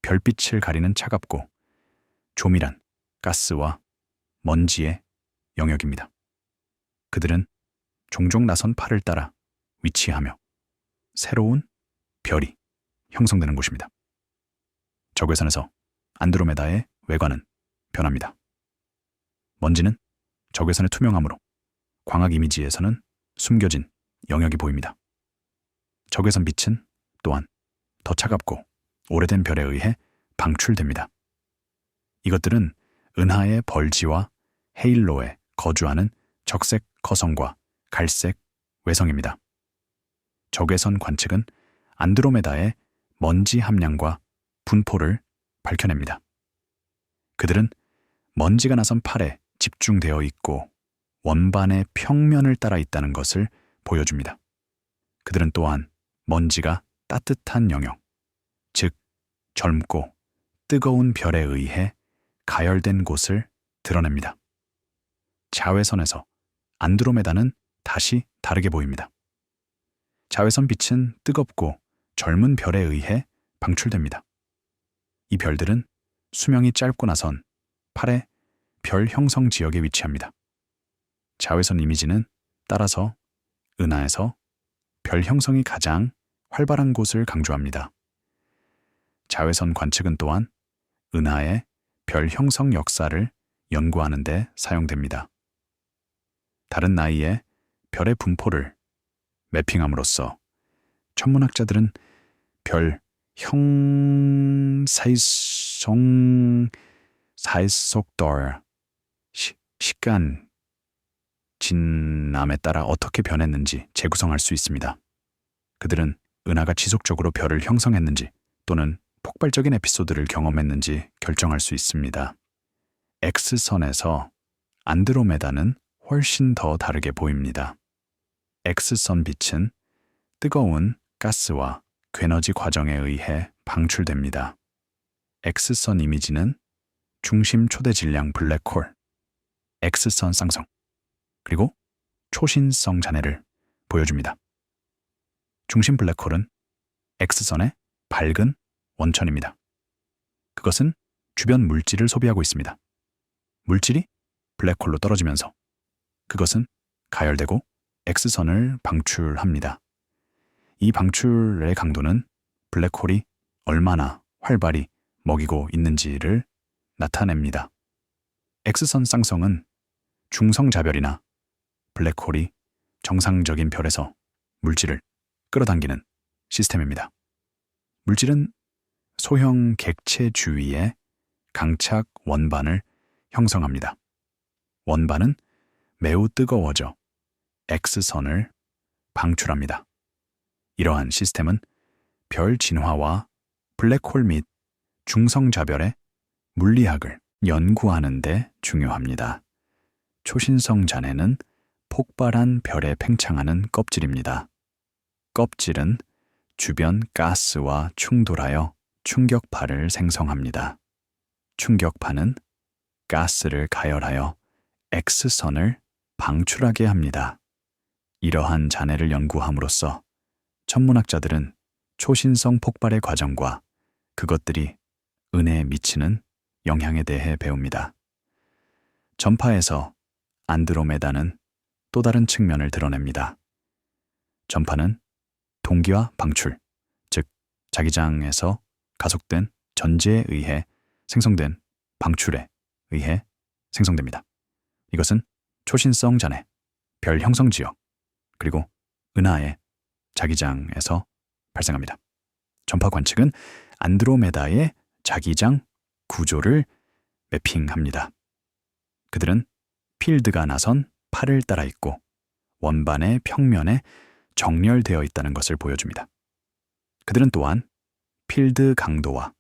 별빛을 가리는 차갑고 조밀한 가스와 먼지의 영역입니다. 그들은 종종 나선 팔을 따라 위치하며 새로운 별이 형성되는 곳입니다. 적외선에서 안드로메다의 외관은 변합니다. 먼지는 적외선의 투명함으로 광학 이미지에서는 숨겨진 영역이 보입니다. 적외선 빛은 또한 더 차갑고 오래된 별에 의해 방출됩니다. 이것들은 은하의 벌지와 헤일로에 거주하는 적색 거성과 갈색 외성입니다. 적외선 관측은 안드로메다의 먼지 함량과 분포를 밝혀냅니다. 그들은 먼지가 나선 팔에 집중되어 있고 원반의 평면을 따라 있다는 것을 보여줍니다. 그들은 또한 먼지가 따뜻한 영역, 즉 젊고 뜨거운 별에 의해 가열된 곳을 드러냅니다. 자외선에서 안드로메다는 다시 다르게 보입니다. 자외선 빛은 뜨겁고 젊은 별에 의해 방출됩니다. 이 별들은 수명이 짧고 나선 팔의 별 형성 지역에 위치합니다. 자외선 이미지는 따라서 은하에서 별 형성이 가장 활발한 곳을 강조합니다. 자외선 관측은 또한 은하의 별 형성 역사를 연구하는 데 사용됩니다. 다른 나이에 별의 분포를 매핑함으로써 천문학자들은 별 사이속도를 시간 진남에 따라 어떻게 변했는지 재구성할 수 있습니다. 그들은 은하가 지속적으로 별을 형성했는지 또는 폭발적인 에피소드를 경험했는지 결정할 수 있습니다. X선에서 안드로메다는 훨씬 더 다르게 보입니다. X선 빛은 뜨거운 가스와 궤너지 과정에 의해 방출됩니다. X선 이미지는 중심 초대 질량 블랙홀, X선 쌍성, 그리고 초신성 잔해를 보여줍니다. 중심 블랙홀은 X선의 밝은 원천입니다. 그것은 주변 물질을 소비하고 있습니다. 물질이 블랙홀로 떨어지면서 그것은 가열되고 X선을 방출합니다. 이 방출의 강도는 블랙홀이 얼마나 활발히 먹이고 있는지를 나타냅니다. X선 쌍성은 중성자별이나 블랙홀이 정상적인 별에서 물질을 끌어당기는 시스템입니다. 물질은 소형 객체 주위에 강착 원반을 형성합니다. 원반은 매우 뜨거워져 X선을 방출합니다. 이러한 시스템은 별 진화와 블랙홀 및 중성자별의 물리학을 연구하는 데 중요합니다. 초신성 잔해는 폭발한 별에 팽창하는 껍질입니다. 껍질은 주변 가스와 충돌하여 충격파를 생성합니다. 충격파는 가스를 가열하여 X선을 방출하게 합니다. 이러한 잔해를 연구함으로써 천문학자들은 초신성 폭발의 과정과 그것들이 은해에 미치는 영향에 대해 배웁니다. 전파에서 안드로메다는 또 다른 측면을 드러냅니다. 전파는 동기화 방출, 즉 자기장에서 가속된 전지에 의해 생성된 방출에 의해 생성됩니다. 이것은 초신성 잔해, 별 형성 지역, 그리고 은하의 자기장에서 발생합니다. 전파 관측은 안드로메다의 자기장 구조를 매핑합니다. 그들은 필드가 나선 팔을 따라 있고 원반의 평면에 정렬되어 있다는 것을 보여줍니다. 그들은 또한 필드 강도와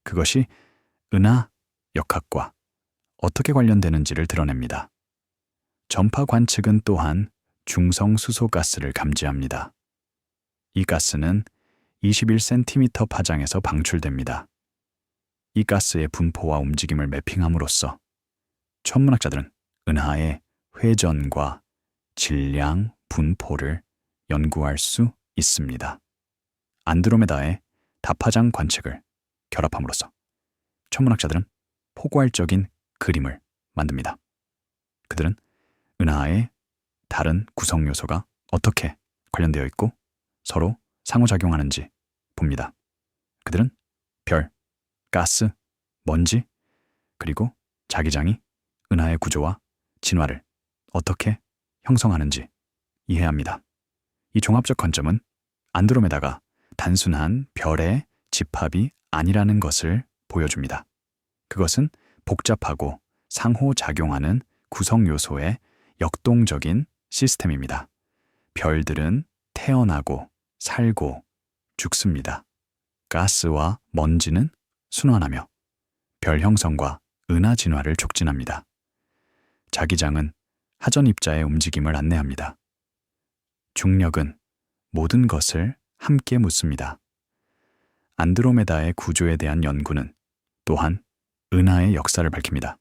그것이 은하 역학과 어떻게 관련되는지를 드러냅니다. 전파 관측은 또한 중성 수소 가스를 감지합니다. 이 가스는 21cm 파장에서 방출됩니다. 이 가스의 분포와 움직임을 매핑함으로써 천문학자들은 은하의 회전과 질량 분포를 연구할 수 있습니다. 안드로메다의 다파장 관측을 결합함으로써 천문학자들은 포괄적인 그림을 만듭니다. 그들은 은하의 다른 구성 요소가 어떻게 관련되어 있고 서로 상호작용하는지 봅니다. 그들은 별, 가스, 먼지, 그리고 자기장이 은하의 구조와 진화를 어떻게 형성하는지 이해합니다. 이 종합적 관점은 안드로메다가 단순한 별의 집합이 아니라는 것을 보여줍니다. 그것은 복잡하고 상호작용하는 구성 요소의 역동적인 시스템입니다. 별들은 태어나고 살고 죽습니다. 가스와 먼지는 순환하며 별 형성과 은하 진화를 촉진합니다. 자기장은 하전 입자의 움직임을 안내합니다. 중력은 모든 것을 함께 묻습니다. 안드로메다의 구조에 대한 연구는 또한 은하의 역사를 밝힙니다.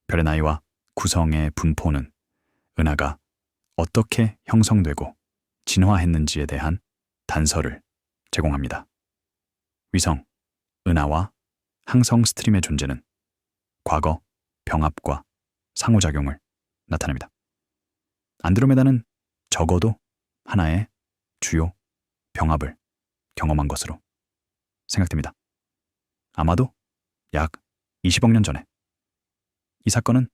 별의 나이와 구성의 분포는 은하가 어떻게 형성되고 진화했는지에 대한 단서를 제공합니다. 위성, 은하와 항성 스트림의 존재는 과거 병합과 상호작용을 나타냅니다. 안드로메다는 적어도 하나의 주요 병합을 경험한 것으로 생각됩니다. 아마도 약 20억 년 전에 이 사건은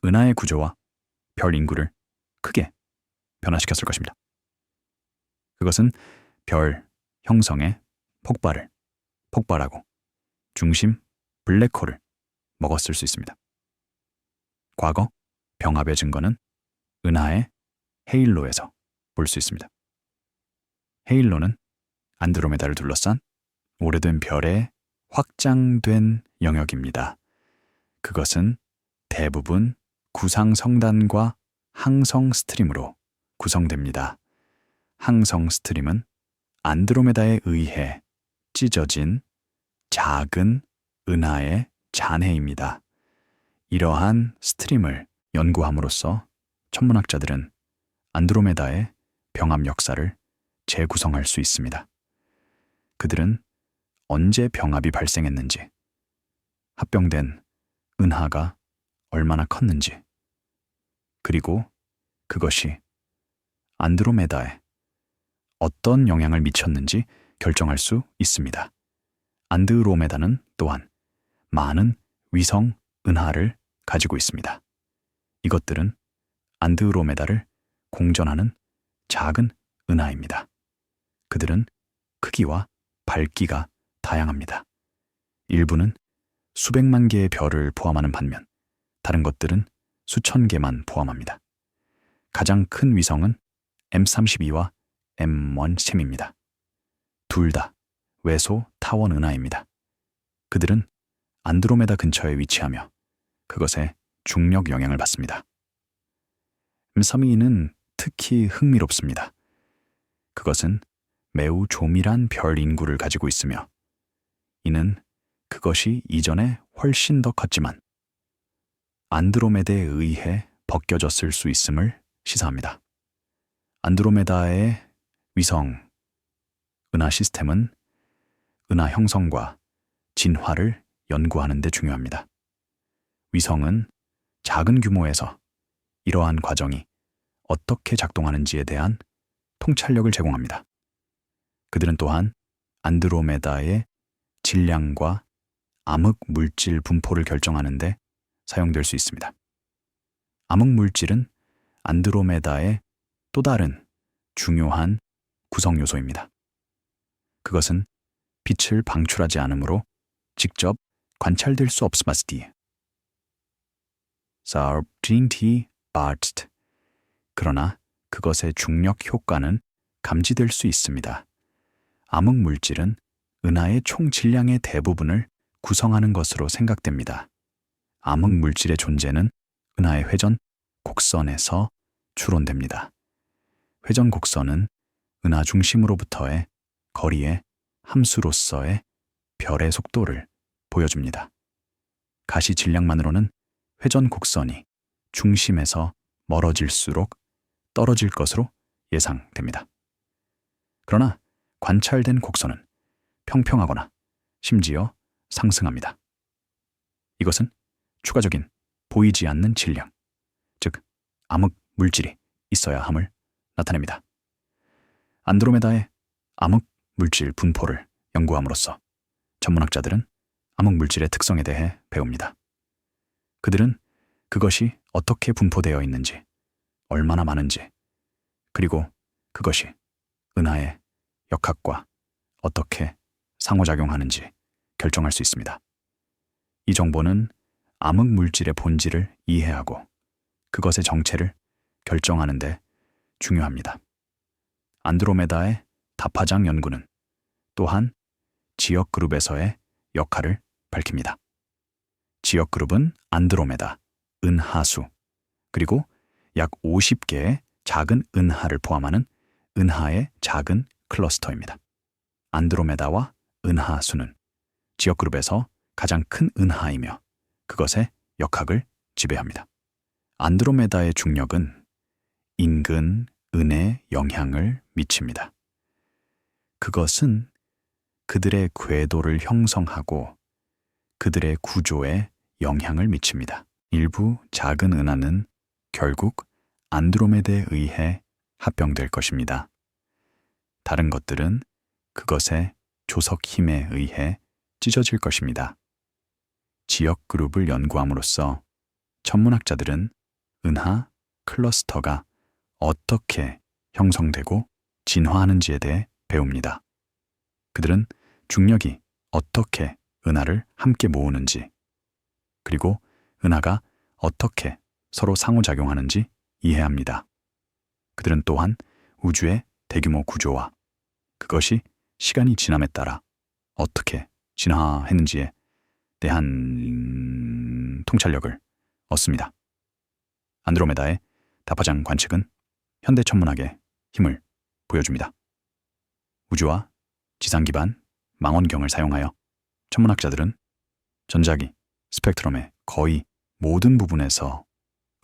은하의 구조와 별 인구를 크게 변화시켰을 것입니다. 그것은 별 형성의 폭발하고 중심 블랙홀을 먹었을 수 있습니다. 과거 병합의 증거는 은하의 헤일로에서 볼 수 있습니다. 헤일로는 안드로메다를 둘러싼 오래된 별의 확장된 영역입니다. 그것은 대부분 구상 성단과 항성 스트림으로 구성됩니다. 항성 스트림은 안드로메다에 의해 찢어진 작은 은하의 잔해입니다. 이러한 스트림을 연구함으로써 천문학자들은 안드로메다의 병합 역사를 재구성할 수 있습니다. 그들은 언제 병합이 발생했는지, 합병된 은하가 얼마나 컸는지, 그리고 그것이 안드로메다에 어떤 영향을 미쳤는지 결정할 수 있습니다. 안드로메다는 또한 많은 위성 은하를 가지고 있습니다. 이것들은 안드로메다를 공전하는 작은 은하입니다. 그들은 크기와 밝기가 다양합니다. 일부는 수백만 개의 별을 포함하는 반면 다른 것들은 수천 개만 포함합니다. 가장 큰 위성은 M32와 M1셈입니다. 둘 다 외소 타원 은하입니다. 그들은 안드로메다 근처에 위치하며 그것의 중력 영향을 받습니다. M32는 특히 흥미롭습니다. 그것은 매우 조밀한 별 인구를 가지고 있으며 이는 그것이 이전에 훨씬 더 컸지만 안드로메다에 의해 벗겨졌을 수 있음을 시사합니다. 안드로메다의 위성 은하 시스템은 은하 형성과 진화를 연구하는 데 중요합니다. 위성은 작은 규모에서 이러한 과정이 어떻게 작동하는지에 대한 통찰력을 제공합니다. 그들은 또한 안드로메다의 질량과 암흑 물질 분포를 결정하는 데 사용될 수 있습니다. 암흑 물질은 안드로메다의 또 다른 중요한 구성 요소입니다. 그것은 빛을 방출하지 않으므로 직접 관찰될 수 없음하스디. 사르틴티 바트. 그러나 그것의 중력 효과는 감지될 수 있습니다. 암흑 물질은 은하의 총 질량의 대부분을 구성하는 것으로 생각됩니다. 암흑 물질의 존재는 은하의 회전 곡선에서 추론됩니다. 회전 곡선은 은하 중심으로부터의 거리의 함수로서의 별의 속도를 보여줍니다. 가시 질량만으로는 회전 곡선이 중심에서 멀어질수록 떨어질 것으로 예상됩니다. 그러나 관찰된 곡선은 평평하거나 심지어 상승합니다. 이것은 추가적인 보이지 않는 질량, 즉 암흑 물질이 있어야 함을 나타냅니다. 안드로메다의 암흑 물질 분포를 연구함으로써 전문학자들은 암흑 물질의 특성에 대해 배웁니다. 그들은 그것이 어떻게 분포되어 있는지, 얼마나 많은지, 그리고 그것이 은하의 역학과 어떻게 상호작용하는지 결정할 수 있습니다. 이 정보는 암흑 물질의 본질을 이해하고 그것의 정체를 결정하는 데 중요합니다. 안드로메다의 다파장 연구는 또한 지역 그룹에서의 역할을 밝힙니다. 지역 그룹은 안드로메다, 은하수, 그리고 약 50개의 작은 은하를 포함하는 은하의 작은 클러스터입니다. 안드로메다와 은하수는 지역 그룹에서 가장 큰 은하이며 그것의 역학을 지배합니다. 안드로메다의 중력은 인근 은에 영향을 미칩니다. 그것은 그들의 궤도를 형성하고 그들의 구조에 영향을 미칩니다. 일부 작은 은하는 결국 안드로메다에 의해 합병될 것입니다. 다른 것들은 그것의 조석 힘에 의해 찢어질 것입니다. 지역 그룹을 연구함으로써 천문학자들은 은하 클러스터가 어떻게 형성되고 진화하는지에 대해 배웁니다. 그들은 중력이 어떻게 은하를 함께 모으는지, 그리고 은하가 어떻게 서로 상호작용하는지 이해합니다. 그들은 또한 우주의 대규모 구조와 그것이 시간이 지남에 따라 어떻게 진화했는지에 대한 통찰력을 얻습니다. 안드로메다의 다파장 관측은 현대 천문학의 힘을 보여줍니다. 우주와 지상 기반 망원경을 사용하여 천문학자들은 전자기 스펙트럼의 거의 모든 부분에서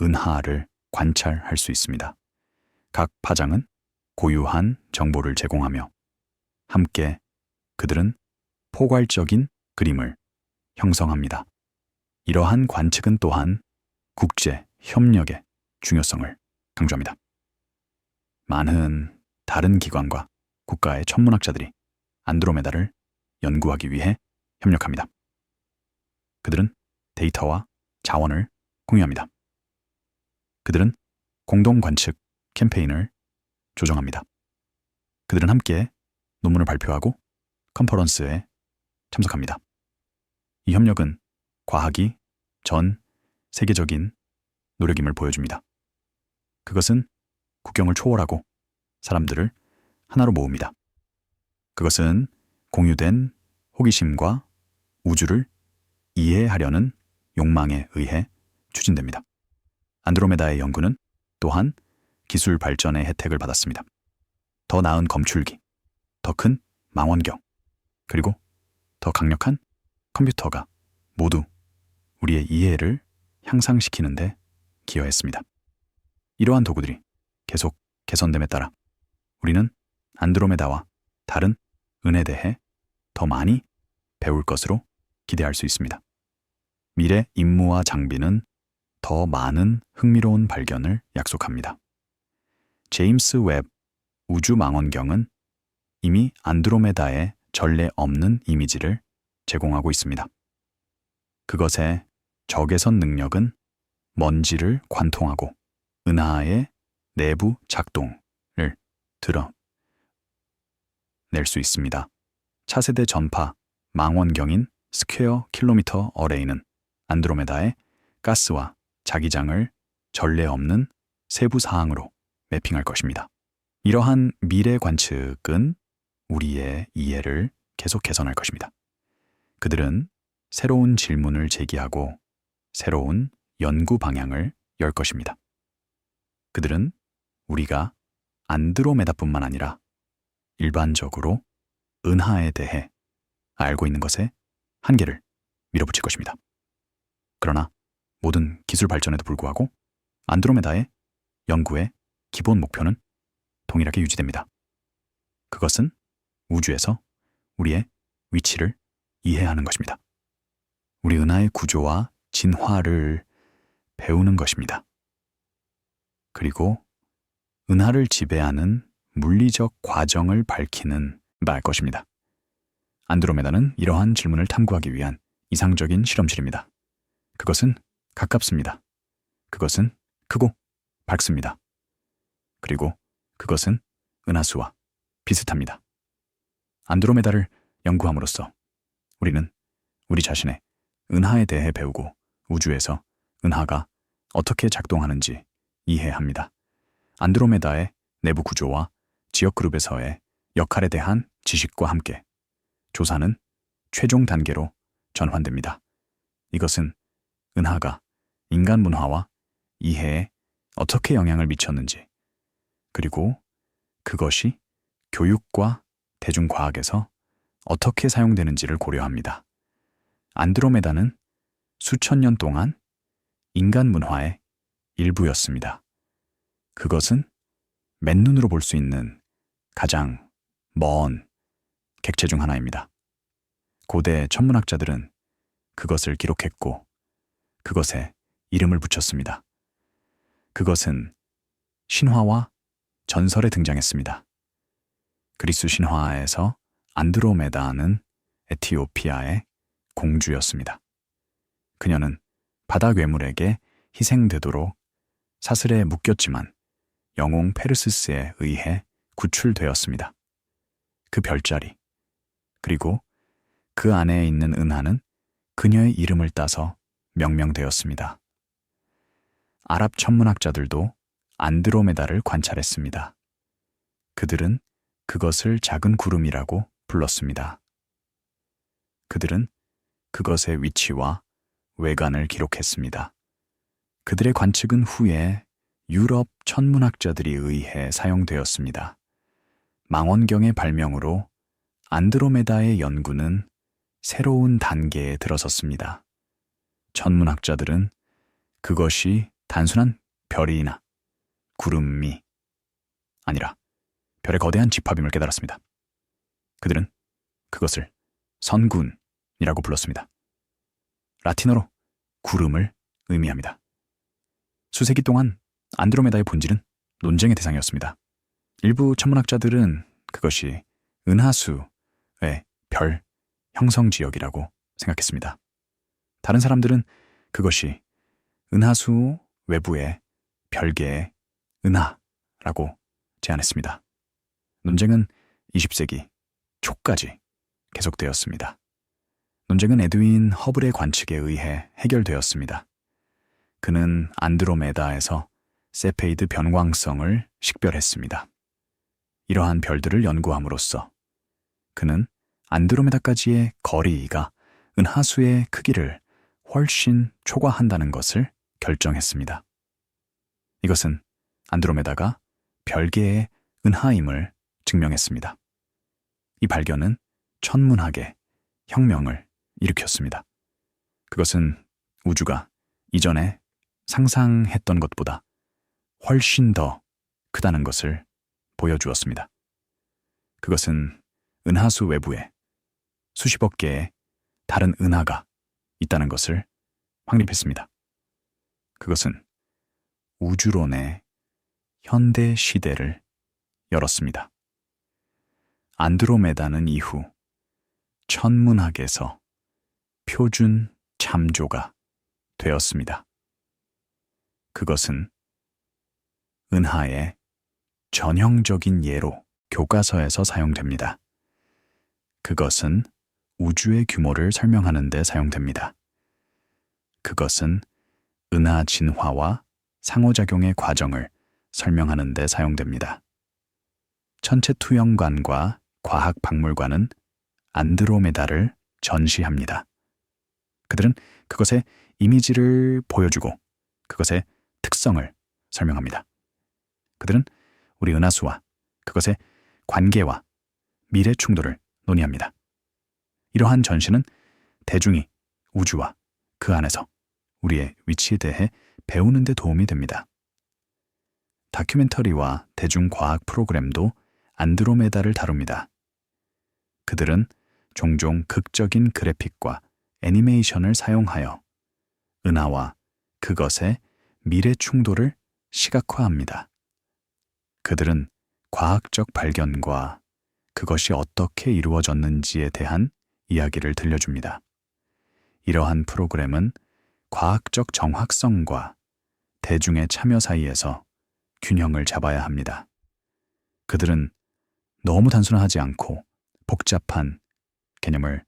은하를 관찰할 수 있습니다. 각 파장은 고유한 정보를 제공하며 함께 그들은 포괄적인 그림을 형성합니다. 이러한 관측은 또한 국제 협력의 중요성을 강조합니다. 많은 다른 기관과 국가의 천문학자들이 안드로메다를 연구하기 위해 협력합니다. 그들은 데이터와 자원을 공유합니다. 그들은 공동 관측 캠페인을 조정합니다. 그들은 함께 논문을 발표하고 컨퍼런스에 참석합니다. 이 협력은 과학이 전 세계적인 노력임을 보여줍니다. 그것은 국경을 초월하고 사람들을 하나로 모읍니다. 그것은 공유된 호기심과 우주를 이해하려는 욕망에 의해 추진됩니다. 안드로메다의 연구는 또한 기술 발전의 혜택을 받았습니다. 더 나은 검출기, 더 큰 망원경, 그리고 더 강력한 컴퓨터가 모두 우리의 이해를 향상시키는 데 기여했습니다. 이러한 도구들이 계속 개선됨에 따라 우리는 안드로메다와 다른 은에 대해 더 많이 배울 것으로 기대할 수 있습니다. 미래 임무와 장비는 더 많은 흥미로운 발견을 약속합니다. 제임스 웹 우주망원경은 이미 안드로메다의 전례 없는 이미지를 제공하고 있습니다. 그것의 적외선 능력은 먼지를 관통하고 은하의 내부 작동을 드러낼 수 있습니다. 차세대 전파 망원경인 스퀘어 킬로미터 어레이는 안드로메다의 가스와 자기장을 전례 없는 세부 사항으로 매핑할 것입니다. 이러한 미래 관측은 우리의 이해를 계속 개선할 것입니다. 그들은 새로운 질문을 제기하고 새로운 연구 방향을 열 것입니다. 그들은 우리가 안드로메다뿐만 아니라 일반적으로 은하에 대해 알고 있는 것의 한계를 밀어붙일 것입니다. 그러나 모든 기술 발전에도 불구하고 안드로메다의 연구의 기본 목표는 동일하게 유지됩니다. 그것은 우주에서 우리의 위치를 이해하는 것입니다. 우리 은하의 구조와 진화를 배우는 것입니다. 그리고 은하를 지배하는 물리적 과정을 밝히는 말 것입니다. 안드로메다는 이러한 질문을 탐구하기 위한 이상적인 실험실입니다. 그것은 가깝습니다. 그것은 크고 밝습니다. 그리고 그것은 은하수와 비슷합니다. 안드로메다를 연구함으로써 우리는 우리 자신의 은하에 대해 배우고 우주에서 은하가 어떻게 작동하는지 이해합니다. 안드로메다의 내부 구조와 지역 그룹에서의 역할에 대한 지식과 함께 조사는 최종 단계로 전환됩니다. 이것은 은하가 인간 문화와 이해에 어떻게 영향을 미쳤는지, 그리고 그것이 교육과 대중과학에서 어떻게 사용되는지를 고려합니다. 안드로메다는 수천 년 동안 인간 문화의 일부였습니다. 그것은 맨눈으로 볼 수 있는 가장 먼 객체 중 하나입니다. 고대 천문학자들은 그것을 기록했고 그것에 이름을 붙였습니다. 그것은 신화와 전설에 등장했습니다. 그리스 신화에서 안드로메다는 에티오피아의 공주였습니다. 그녀는 바다 괴물에게 희생되도록 사슬에 묶였지만 영웅 페르세스에 의해 구출되었습니다. 그 별자리, 그리고 그 안에 있는 은하는 그녀의 이름을 따서 명명되었습니다. 아랍 천문학자들도 안드로메다를 관찰했습니다. 그들은 그것을 작은 구름이라고 불렀습니다. 그들은 그것의 위치와 외관을 기록했습니다. 그들의 관측은 후에 유럽 천문학자들이 의해 사용되었습니다. 망원경의 발명으로 안드로메다의 연구는 새로운 단계에 들어섰습니다. 천문학자들은 그것이 단순한 별이나 구름이 아니라 별의 거대한 집합임을 깨달았습니다. 그들은 그것을 선군이라고 불렀습니다. 라틴어로 구름을 의미합니다. 수세기 동안 안드로메다의 본질은 논쟁의 대상이었습니다. 일부 천문학자들은 그것이 은하수의 별 형성 지역이라고 생각했습니다. 다른 사람들은 그것이 은하수 외부의 별개의 은하라고 제안했습니다. 논쟁은 20세기 초까지 계속되었습니다. 논쟁은 에드윈 허블의 관측에 의해 해결되었습니다. 그는 안드로메다에서 세페이드 변광성을 식별했습니다. 이러한 별들을 연구함으로써 그는 안드로메다까지의 거리가 은하수의 크기를 훨씬 초과한다는 것을 결정했습니다. 이것은 안드로메다가 별개의 은하임을 증명했습니다. 이 발견은 천문학의 혁명을 일으켰습니다. 그것은 우주가 이전에 상상했던 것보다 훨씬 더 크다는 것을 보여주었습니다. 그것은 은하수 외부에 수십억 개의 다른 은하가 있다는 것을 확립했습니다. 그것은 우주론의 현대 시대를 열었습니다. 안드로메다는 이후 천문학에서 표준 참조가 되었습니다. 그것은 은하의 전형적인 예로 교과서에서 사용됩니다. 그것은 우주의 규모를 설명하는 데 사용됩니다. 그것은 은하 진화와 상호작용의 과정을 설명하는 데 사용됩니다. 천체투영관과 과학박물관은 안드로메다를 전시합니다. 그들은 그것의 이미지를 보여주고 그것의 특성을 설명합니다. 그들은 우리 은하수와 그것의 관계와 미래 충돌을 논의합니다. 이러한 전시는 대중이 우주와 그 안에서 우리의 위치에 대해 배우는 데 도움이 됩니다. 다큐멘터리와 대중과학 프로그램도 안드로메다를 다룹니다. 그들은 종종 극적인 그래픽과 애니메이션을 사용하여 은하와 그것의 미래 충돌을 시각화합니다. 그들은 과학적 발견과 그것이 어떻게 이루어졌는지에 대한 이야기를 들려줍니다. 이러한 프로그램은 과학적 정확성과 대중의 참여 사이에서 균형을 잡아야 합니다. 그들은 너무 단순하지 않고 복잡한 개념을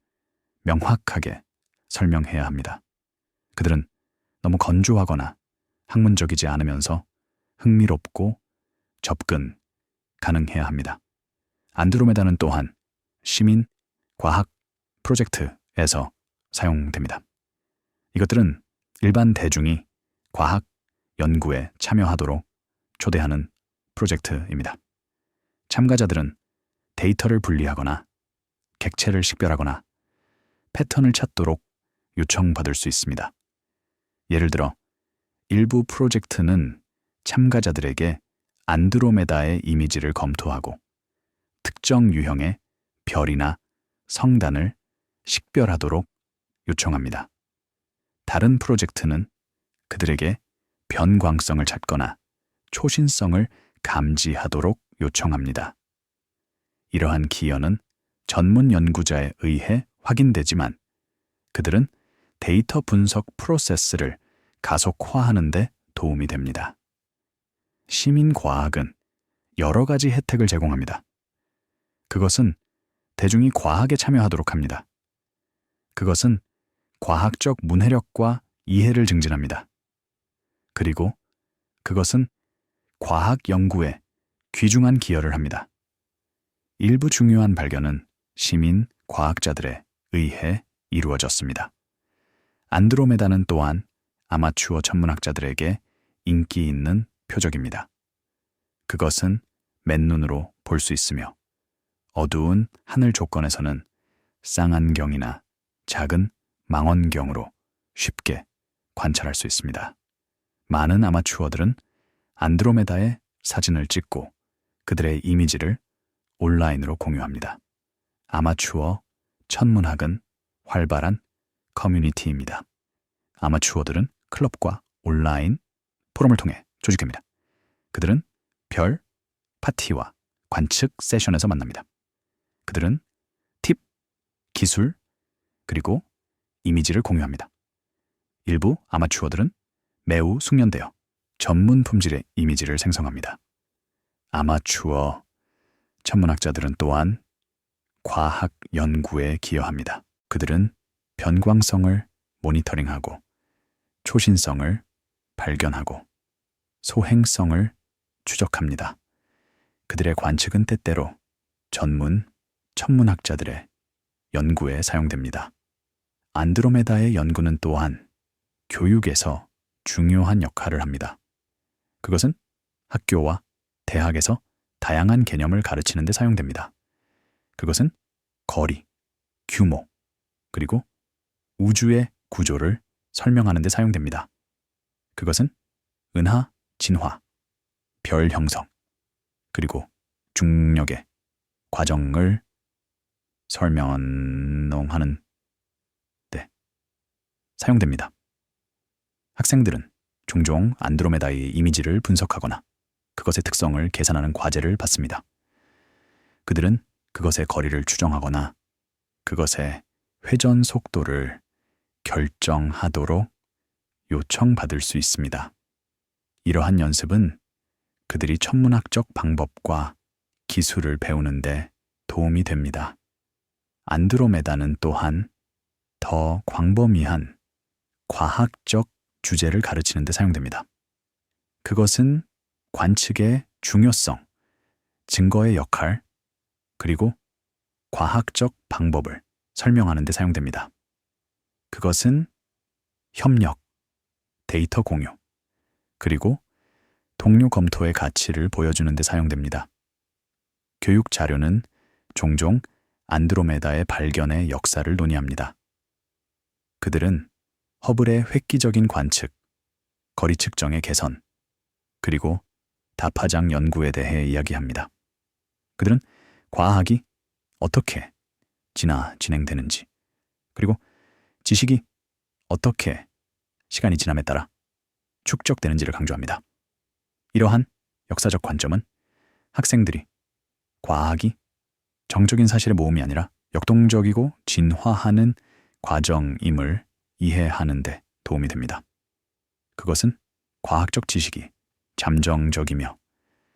명확하게 설명해야 합니다. 그들은 너무 건조하거나 학문적이지 않으면서 흥미롭고 접근 가능해야 합니다. 안드로메다는 또한 시민 과학 프로젝트에서 사용됩니다. 이것들은 일반 대중이 과학 연구에 참여하도록 초대하는 프로젝트입니다. 참가자들은 데이터를 분리하거나 객체를 식별하거나 패턴을 찾도록 요청받을 수 있습니다. 예를 들어 일부 프로젝트는 참가자들에게 안드로메다의 이미지를 검토하고 특정 유형의 별이나 성단을 식별하도록 요청합니다. 다른 프로젝트는 그들에게 변광성을 찾거나 초신성을 감지하도록 요청합니다. 이러한 기여는 전문 연구자에 의해 확인되지만 그들은 데이터 분석 프로세스를 가속화하는 데 도움이 됩니다. 시민과학은 여러 가지 혜택을 제공합니다. 그것은 대중이 과학에 참여하도록 합니다. 그것은 과학적 문해력과 이해를 증진합니다. 그리고 그것은 과학 연구에 귀중한 기여를 합니다. 일부 중요한 발견은 시민 과학자들에 의해 이루어졌습니다. 안드로메다는 또한 아마추어 천문학자들에게 인기 있는 표적입니다. 그것은 맨눈으로 볼 수 있으며 어두운 하늘 조건에서는 쌍안경이나 작은 망원경으로 쉽게 관찰할 수 있습니다. 많은 아마추어들은 안드로메다의 사진을 찍고 그들의 이미지를 온라인으로 공유합니다. 아마추어 천문학은 활발한 커뮤니티입니다. 아마추어들은 클럽과 온라인 포럼을 통해 조직됩니다. 그들은 별, 파티와 관측 세션에서 만납니다. 그들은 팁, 기술, 그리고 이미지를 공유합니다. 일부 아마추어들은 매우 숙련되어 전문 품질의 이미지를 생성합니다. 아마추어 천문학자들은 또한 과학 연구에 기여합니다. 그들은 변광성을 모니터링하고 초신성을 발견하고 소행성을 추적합니다. 그들의 관측은 때때로 전문 천문학자들의 연구에 사용됩니다. 안드로메다의 연구는 또한 교육에서 중요한 역할을 합니다. 그것은 학교와 대학에서 다양한 개념을 가르치는 데 사용됩니다. 그것은 거리, 규모, 그리고 우주의 구조를 설명하는 데 사용됩니다. 그것은 은하, 진화, 별 형성, 그리고 중력의 과정을 설명하는 데 사용됩니다. 학생들은 종종 안드로메다의 이미지를 분석하거나 그것의 특성을 계산하는 과제를 받습니다. 그들은 그것의 거리를 추정하거나 그것의 회전 속도를 결정하도록 요청받을 수 있습니다. 이러한 연습은 그들이 천문학적 방법과 기술을 배우는데 도움이 됩니다. 안드로메다는 또한 더 광범위한 과학적 주제를 가르치는 데 사용됩니다. 그것은 관측의 중요성, 증거의 역할, 그리고 과학적 방법을 설명하는 데 사용됩니다. 그것은 협력, 데이터 공유, 그리고 동료 검토의 가치를 보여주는 데 사용됩니다. 교육 자료는 종종 안드로메다의 발견의 역사를 논의합니다. 그들은 허블의 획기적인 관측, 거리 측정의 개선, 그리고 다파장 연구에 대해 이야기합니다. 그들은 과학이 어떻게 진행되는지, 그리고 지식이 어떻게 시간이 지남에 따라 축적되는지를 강조합니다. 이러한 역사적 관점은 학생들이 과학이 정적인 사실의 모음이 아니라 역동적이고 진화하는 과정임을 이해하는 데 도움이 됩니다. 그것은 과학적 지식이 잠정적이며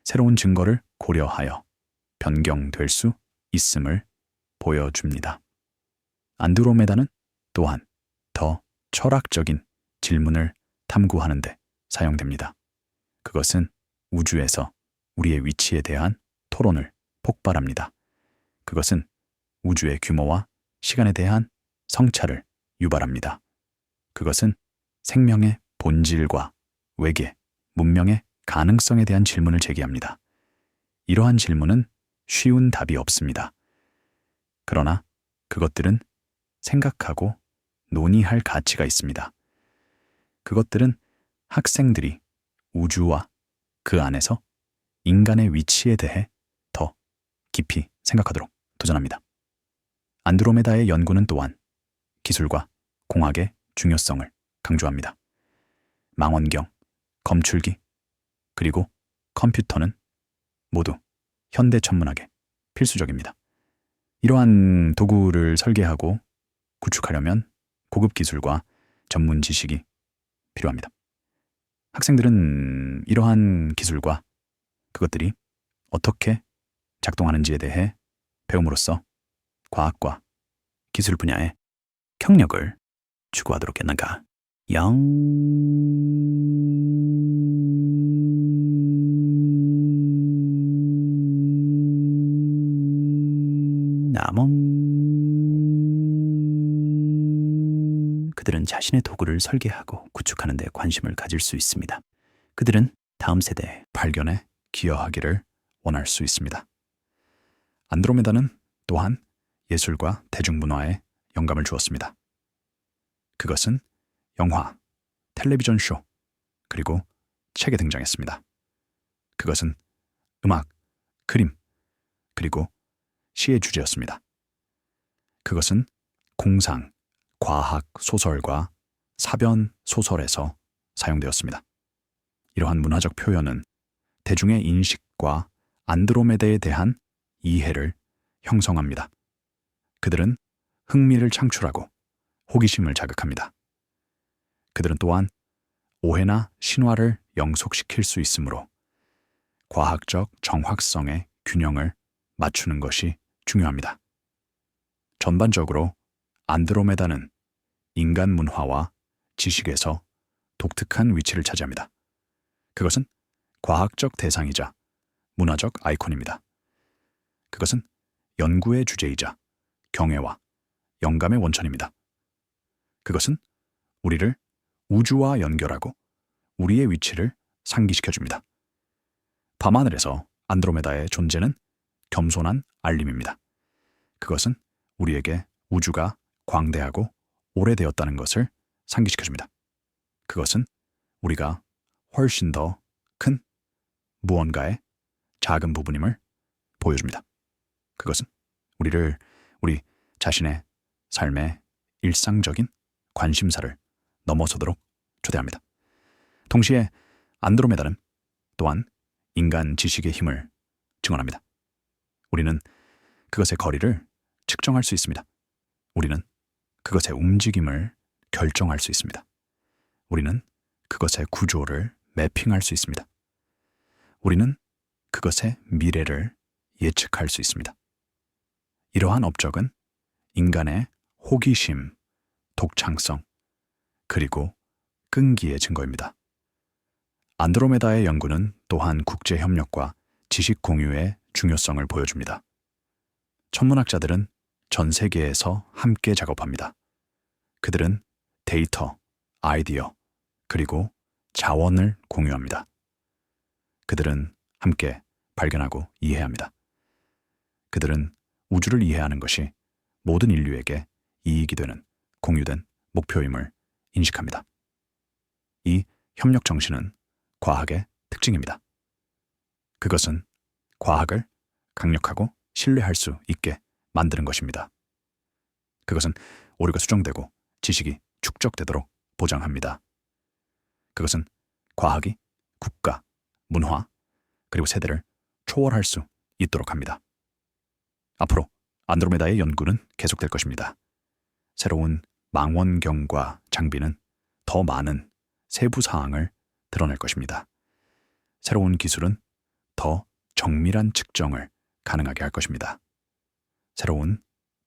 새로운 증거를 고려하여 변경될 수 있음을 보여줍니다. 안드로메다는 또한 더 철학적인 질문을 탐구하는 데 사용됩니다. 그것은 우주에서 우리의 위치에 대한 토론을 폭발합니다. 그것은 우주의 규모와 시간에 대한 성찰을 유발합니다. 그것은 생명의 본질과 외계, 문명의 가능성에 대한 질문을 제기합니다. 이러한 질문은 쉬운 답이 없습니다. 그러나 그것들은 생각하고 논의할 가치가 있습니다. 그것들은 학생들이 우주와 그 안에서 인간의 위치에 대해 더 깊이 생각하도록 도전합니다. 안드로메다의 연구는 또한 기술과 공학의 중요성을 강조합니다. 망원경, 검출기, 그리고 컴퓨터는 모두 현대 천문학에 필수적입니다. 이러한 도구를 설계하고 구축하려면 고급 기술과 전문 지식이 필요합니다. 학생들은 이러한 기술과 그것들이 어떻게 작동하는지에 대해 배움으로써 과학과 기술 분야에 경력을 추구하도록 했는가. 그들은 자신의 도구를 설계하고 구축하는 데 관심을 가질 수 있습니다. 그들은 다음 세대의 발견에 기여하기를 원할 수 있습니다. 안드로메다는 또한 예술과 대중문화에 영감을 주었습니다. 그것은 영화, 텔레비전 쇼, 그리고 책에 등장했습니다. 그것은 음악, 그림, 그리고 시의 주제였습니다. 그것은 공상, 과학 소설과 사변 소설에서 사용되었습니다. 이러한 문화적 표현은 대중의 인식과 안드로메다에 대한 이해를 형성합니다. 그들은 흥미를 창출하고 호기심을 자극합니다. 그들은 또한 오해나 신화를 영속시킬 수 있으므로 과학적 정확성의 균형을 맞추는 것이 중요합니다. 전반적으로 안드로메다는 인간 문화와 지식에서 독특한 위치를 차지합니다. 그것은 과학적 대상이자 문화적 아이콘입니다. 그것은 연구의 주제이자 경애와 영감의 원천입니다. 그것은 우리를 우주와 연결하고 우리의 위치를 상기시켜줍니다. 밤하늘에서 안드로메다의 존재는 겸손한 알림입니다. 그것은 우리에게 우주가 광대하고 오래되었다는 것을 상기시켜줍니다. 그것은 우리가 훨씬 더 큰 무언가의 작은 부분임을 보여줍니다. 그것은 우리 자신의 삶의 일상적인 관심사를 넘어서도록 초대합니다. 동시에 안드로메다는 또한 인간 지식의 힘을 증언합니다. 우리는 그것의 거리를 측정할 수 있습니다. 우리는 그것의 움직임을 결정할 수 있습니다. 우리는 그것의 구조를 매핑할 수 있습니다. 우리는 그것의 미래를 예측할 수 있습니다. 이러한 업적은 인간의 호기심, 독창성, 그리고 끈기의 증거입니다. 안드로메다의 연구는 또한 국제 협력과 지식 공유의 중요성을 보여줍니다. 천문학자들은 전 세계에서 함께 작업합니다. 그들은 데이터, 아이디어, 그리고 자원을 공유합니다. 그들은 함께 발견하고 이해합니다. 그들은 우주를 이해하는 것이 모든 인류에게 이익이 되는 공유된 목표임을 인식합니다. 이 협력 정신은 과학의 특징입니다. 그것은 과학을 강력하고 신뢰할 수 있게 만드는 것입니다. 그것은 오류가 수정되고 지식이 축적되도록 보장합니다. 그것은 과학이 국가, 문화, 그리고 세대를 초월할 수 있도록 합니다. 앞으로 안드로메다의 연구는 계속될 것입니다. 새로운 망원경과 장비는 더 많은 세부 사항을 드러낼 것입니다. 새로운 기술은 더 정밀한 측정을 가능하게 할 것입니다. 새로운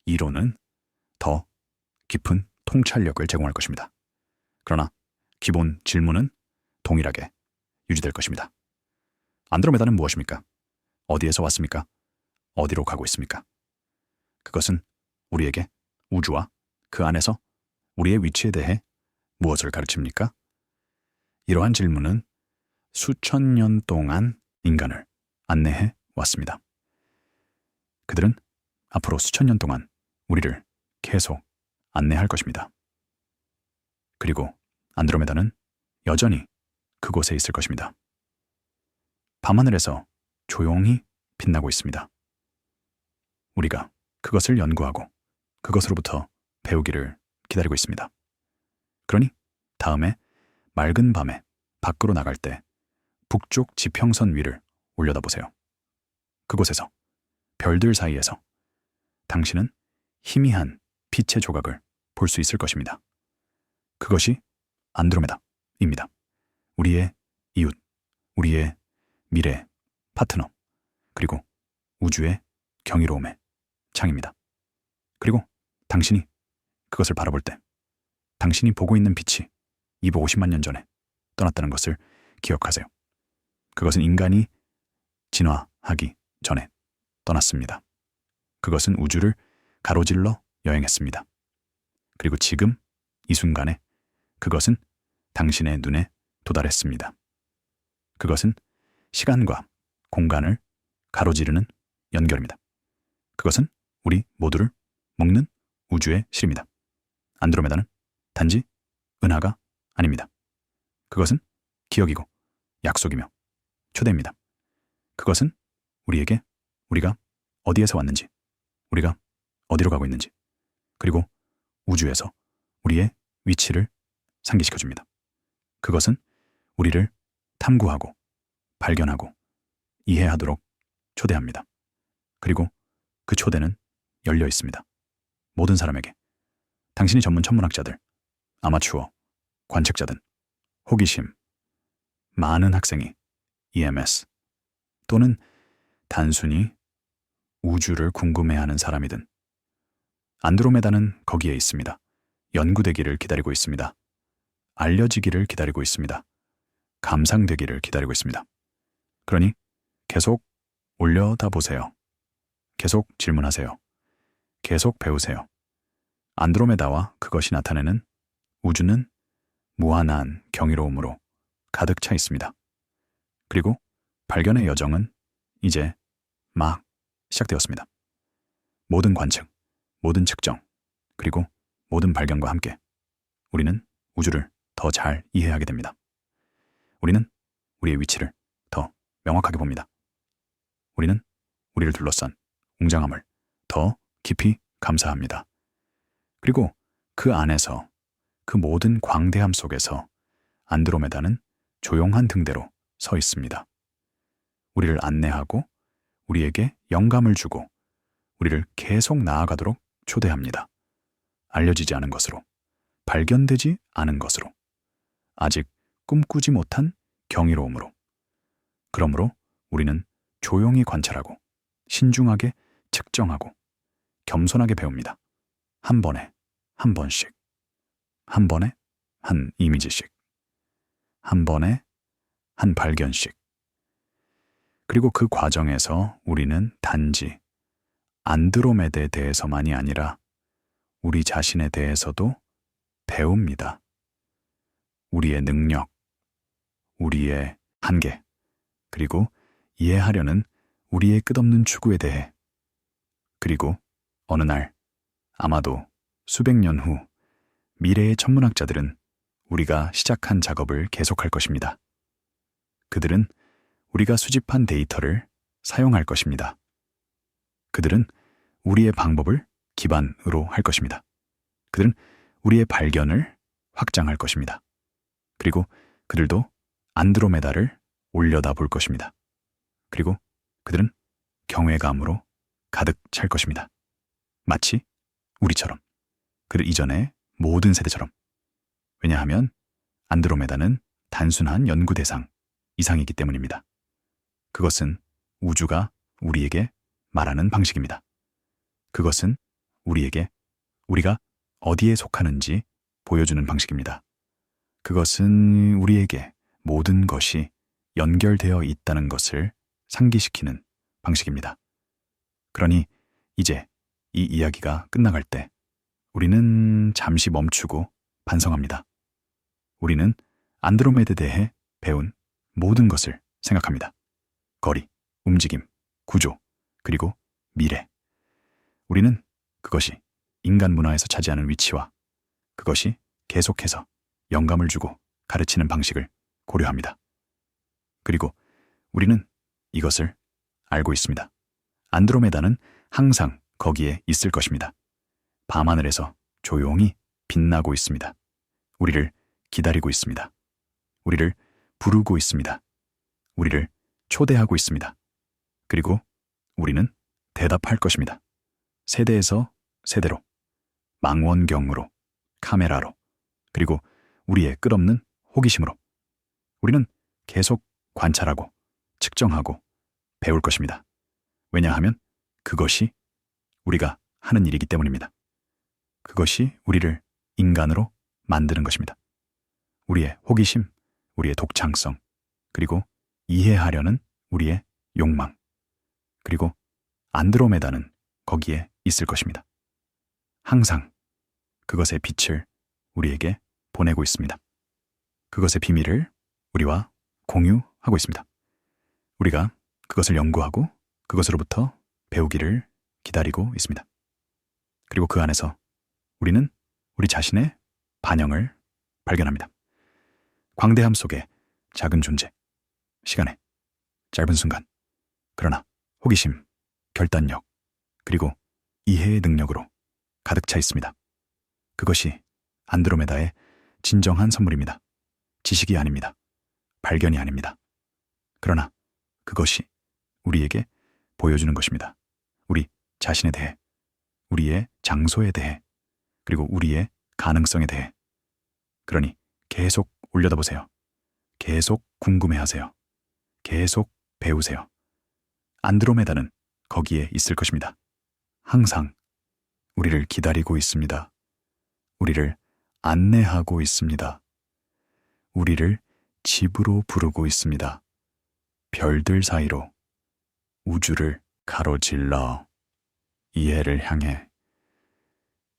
이론은 더 깊은 통찰력을 제공할 것입니다. 그러나 기본 질문은 동일하게 유지될 것입니다. 안드로메다는 무엇입니까? 어디에서 왔습니까? 어디로 가고 있습니까? 그것은 우리에게 우주와 그 안에서 우리의 위치에 대해 무엇을 가르칩니까? 이러한 질문은 수천 년 동안 인간을 안내해 왔습니다. 그들은 앞으로 수천 년 동안 우리를 계속 안내할 것입니다. 그리고 안드로메다는 여전히 그곳에 있을 것입니다. 밤하늘에서 조용히 빛나고 있습니다. 우리가 그것을 연구하고 그것으로부터 배우기를 기다리고 있습니다. 그러니 다음에 맑은 밤에 밖으로 나갈 때 북쪽 지평선 위를 올려다보세요. 그곳에서 별들 사이에서 당신은 희미한 빛의 조각을 볼 수 있을 것입니다. 그것이 안드로메다입니다. 우리의 이웃, 우리의 미래 파트너, 그리고 우주의 경이로움의 창입니다. 그리고 당신이 그것을 바라볼 때 당신이 보고 있는 빛이 250만 년 전에 떠났다는 것을 기억하세요. 그것은 인간이 진화하기 전에 떠났습니다. 그것은 우주를 가로질러 여행했습니다. 그리고 지금 이 순간에 그것은 당신의 눈에 도달했습니다. 그것은 시간과 공간을 가로지르는 연결입니다. 그것은 우리 모두를 묶는 우주의 실입니다. 안드로메다는 단지 은하가 아닙니다. 그것은 기억이고 약속이며 초대입니다. 그것은 우리에게 우리가 어디에서 왔는지, 우리가 어디로 가고 있는지, 그리고 우주에서 우리의 위치를 상기시켜줍니다. 그것은 우리를 탐구하고 발견하고 이해하도록 초대합니다. 그리고 그 초대는 열려 있습니다. 모든 사람에게. 당신이 전문 천문학자들, 아마추어, 관측자든, 호기심, 많은 학생이 EMS 또는 단순히 우주를 궁금해하는 사람이든 안드로메다는 거기에 있습니다. 연구되기를 기다리고 있습니다. 알려지기를 기다리고 있습니다. 감상되기를 기다리고 있습니다. 그러니 계속 올려다보세요. 계속 질문하세요. 계속 배우세요. 안드로메다와 그것이 나타내는 우주는 무한한 경이로움으로 가득 차 있습니다. 그리고 발견의 여정은 이제 막 시작되었습니다. 모든 관측, 모든 측정, 그리고 모든 발견과 함께 우리는 우주를 더 잘 이해하게 됩니다. 우리는 우리의 위치를 더 명확하게 봅니다. 우리는 우리를 둘러싼 웅장함을 더 깊이 감사합니다. 그리고 그 안에서 그 모든 광대함 속에서 안드로메다는 조용한 등대로 서 있습니다. 우리를 안내하고 우리에게 영감을 주고 우리를 계속 나아가도록 초대합니다. 알려지지 않은 것으로, 발견되지 않은 것으로, 아직 꿈꾸지 못한 경이로움으로. 그러므로 우리는 조용히 관찰하고 신중하게 측정하고 겸손하게 배웁니다. 한 번에 한 번씩, 한 번에 한 이미지씩, 한 번에 한 발견씩. 그리고 그 과정에서 우리는 단지 안드로메다에 대해서만이 아니라 우리 자신에 대해서도 배웁니다. 우리의 능력, 우리의 한계, 그리고 이해하려는 우리의 끝없는 추구에 대해. 그리고 어느 날, 아마도 수백 년 후 미래의 천문학자들은 우리가 시작한 작업을 계속할 것입니다. 그들은 우리가 수집한 데이터를 사용할 것입니다. 그들은 우리의 방법을 기반으로 할 것입니다. 그들은 우리의 발견을 확장할 것입니다. 그리고 그들도 안드로메다를 올려다 볼 것입니다. 그리고 그들은 경외감으로 가득 찰 것입니다. 마치 우리처럼, 그 이전의 모든 세대처럼. 왜냐하면 안드로메다는 단순한 연구 대상 이상이기 때문입니다. 그것은 우주가 우리에게 말하는 방식입니다. 그것은 우리에게 우리가 어디에 속하는지 보여주는 방식입니다. 그것은 우리에게 모든 것이 연결되어 있다는 것을 상기시키는 방식입니다. 그러니 이제 이 이야기가 끝나갈 때 우리는 잠시 멈추고 반성합니다. 우리는 안드로메다에 대해 배운 모든 것을 생각합니다. 거리, 움직임, 구조, 그리고 미래. 우리는 그것이 인간 문화에서 차지하는 위치와 그것이 계속해서 영감을 주고 가르치는 방식을 고려합니다. 그리고 우리는 이것을 알고 있습니다. 안드로메다는 항상 거기에 있을 것입니다. 밤하늘에서 조용히 빛나고 있습니다. 우리를 기다리고 있습니다. 우리를 부르고 있습니다. 우리를 초대하고 있습니다. 그리고 우리는 대답할 것입니다. 세대에서 세대로, 망원경으로, 카메라로, 그리고 우리의 끝없는 호기심으로 우리는 계속 관찰하고 측정하고 배울 것입니다. 왜냐하면 그것이 우리가 하는 일이기 때문입니다. 그것이 우리를 인간으로 만드는 것입니다. 우리의 호기심, 우리의 독창성, 그리고 이해하려는 우리의 욕망, 그리고 안드로메다는 거기에 있을 것입니다. 항상 그것의 빛을 우리에게 보내고 있습니다. 그것의 비밀을 우리와 공유하고 있습니다. 우리가 그것을 연구하고 그것으로부터 배우기를 기다리고 있습니다. 그리고 그 안에서 우리는 우리 자신의 반영을 발견합니다. 광대함 속의 작은 존재, 시간의 짧은 순간, 그러나 호기심, 결단력, 그리고 이해의 능력으로 가득 차 있습니다. 그것이 안드로메다의 진정한 선물입니다. 지식이 아닙니다. 발견이 아닙니다. 그러나 그것이 우리에게 보여주는 것입니다. 우리 자신에 대해, 우리의 장소에 대해, 그리고 우리의 가능성에 대해. 그러니 계속 올려다보세요. 계속 궁금해하세요. 계속 배우세요. 안드로메다는 거기에 있을 것입니다. 항상 우리를 기다리고 있습니다. 우리를 안내하고 있습니다. 우리를 집으로 부르고 있습니다. 별들 사이로, 우주를 가로질러, 이해를 향해,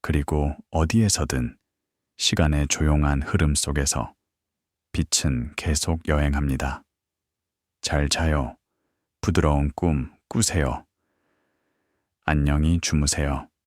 그리고 어디에서든 시간의 조용한 흐름 속에서 빛은 계속 여행합니다. 잘 자요. 부드러운 꿈 꾸세요. 안녕히 주무세요.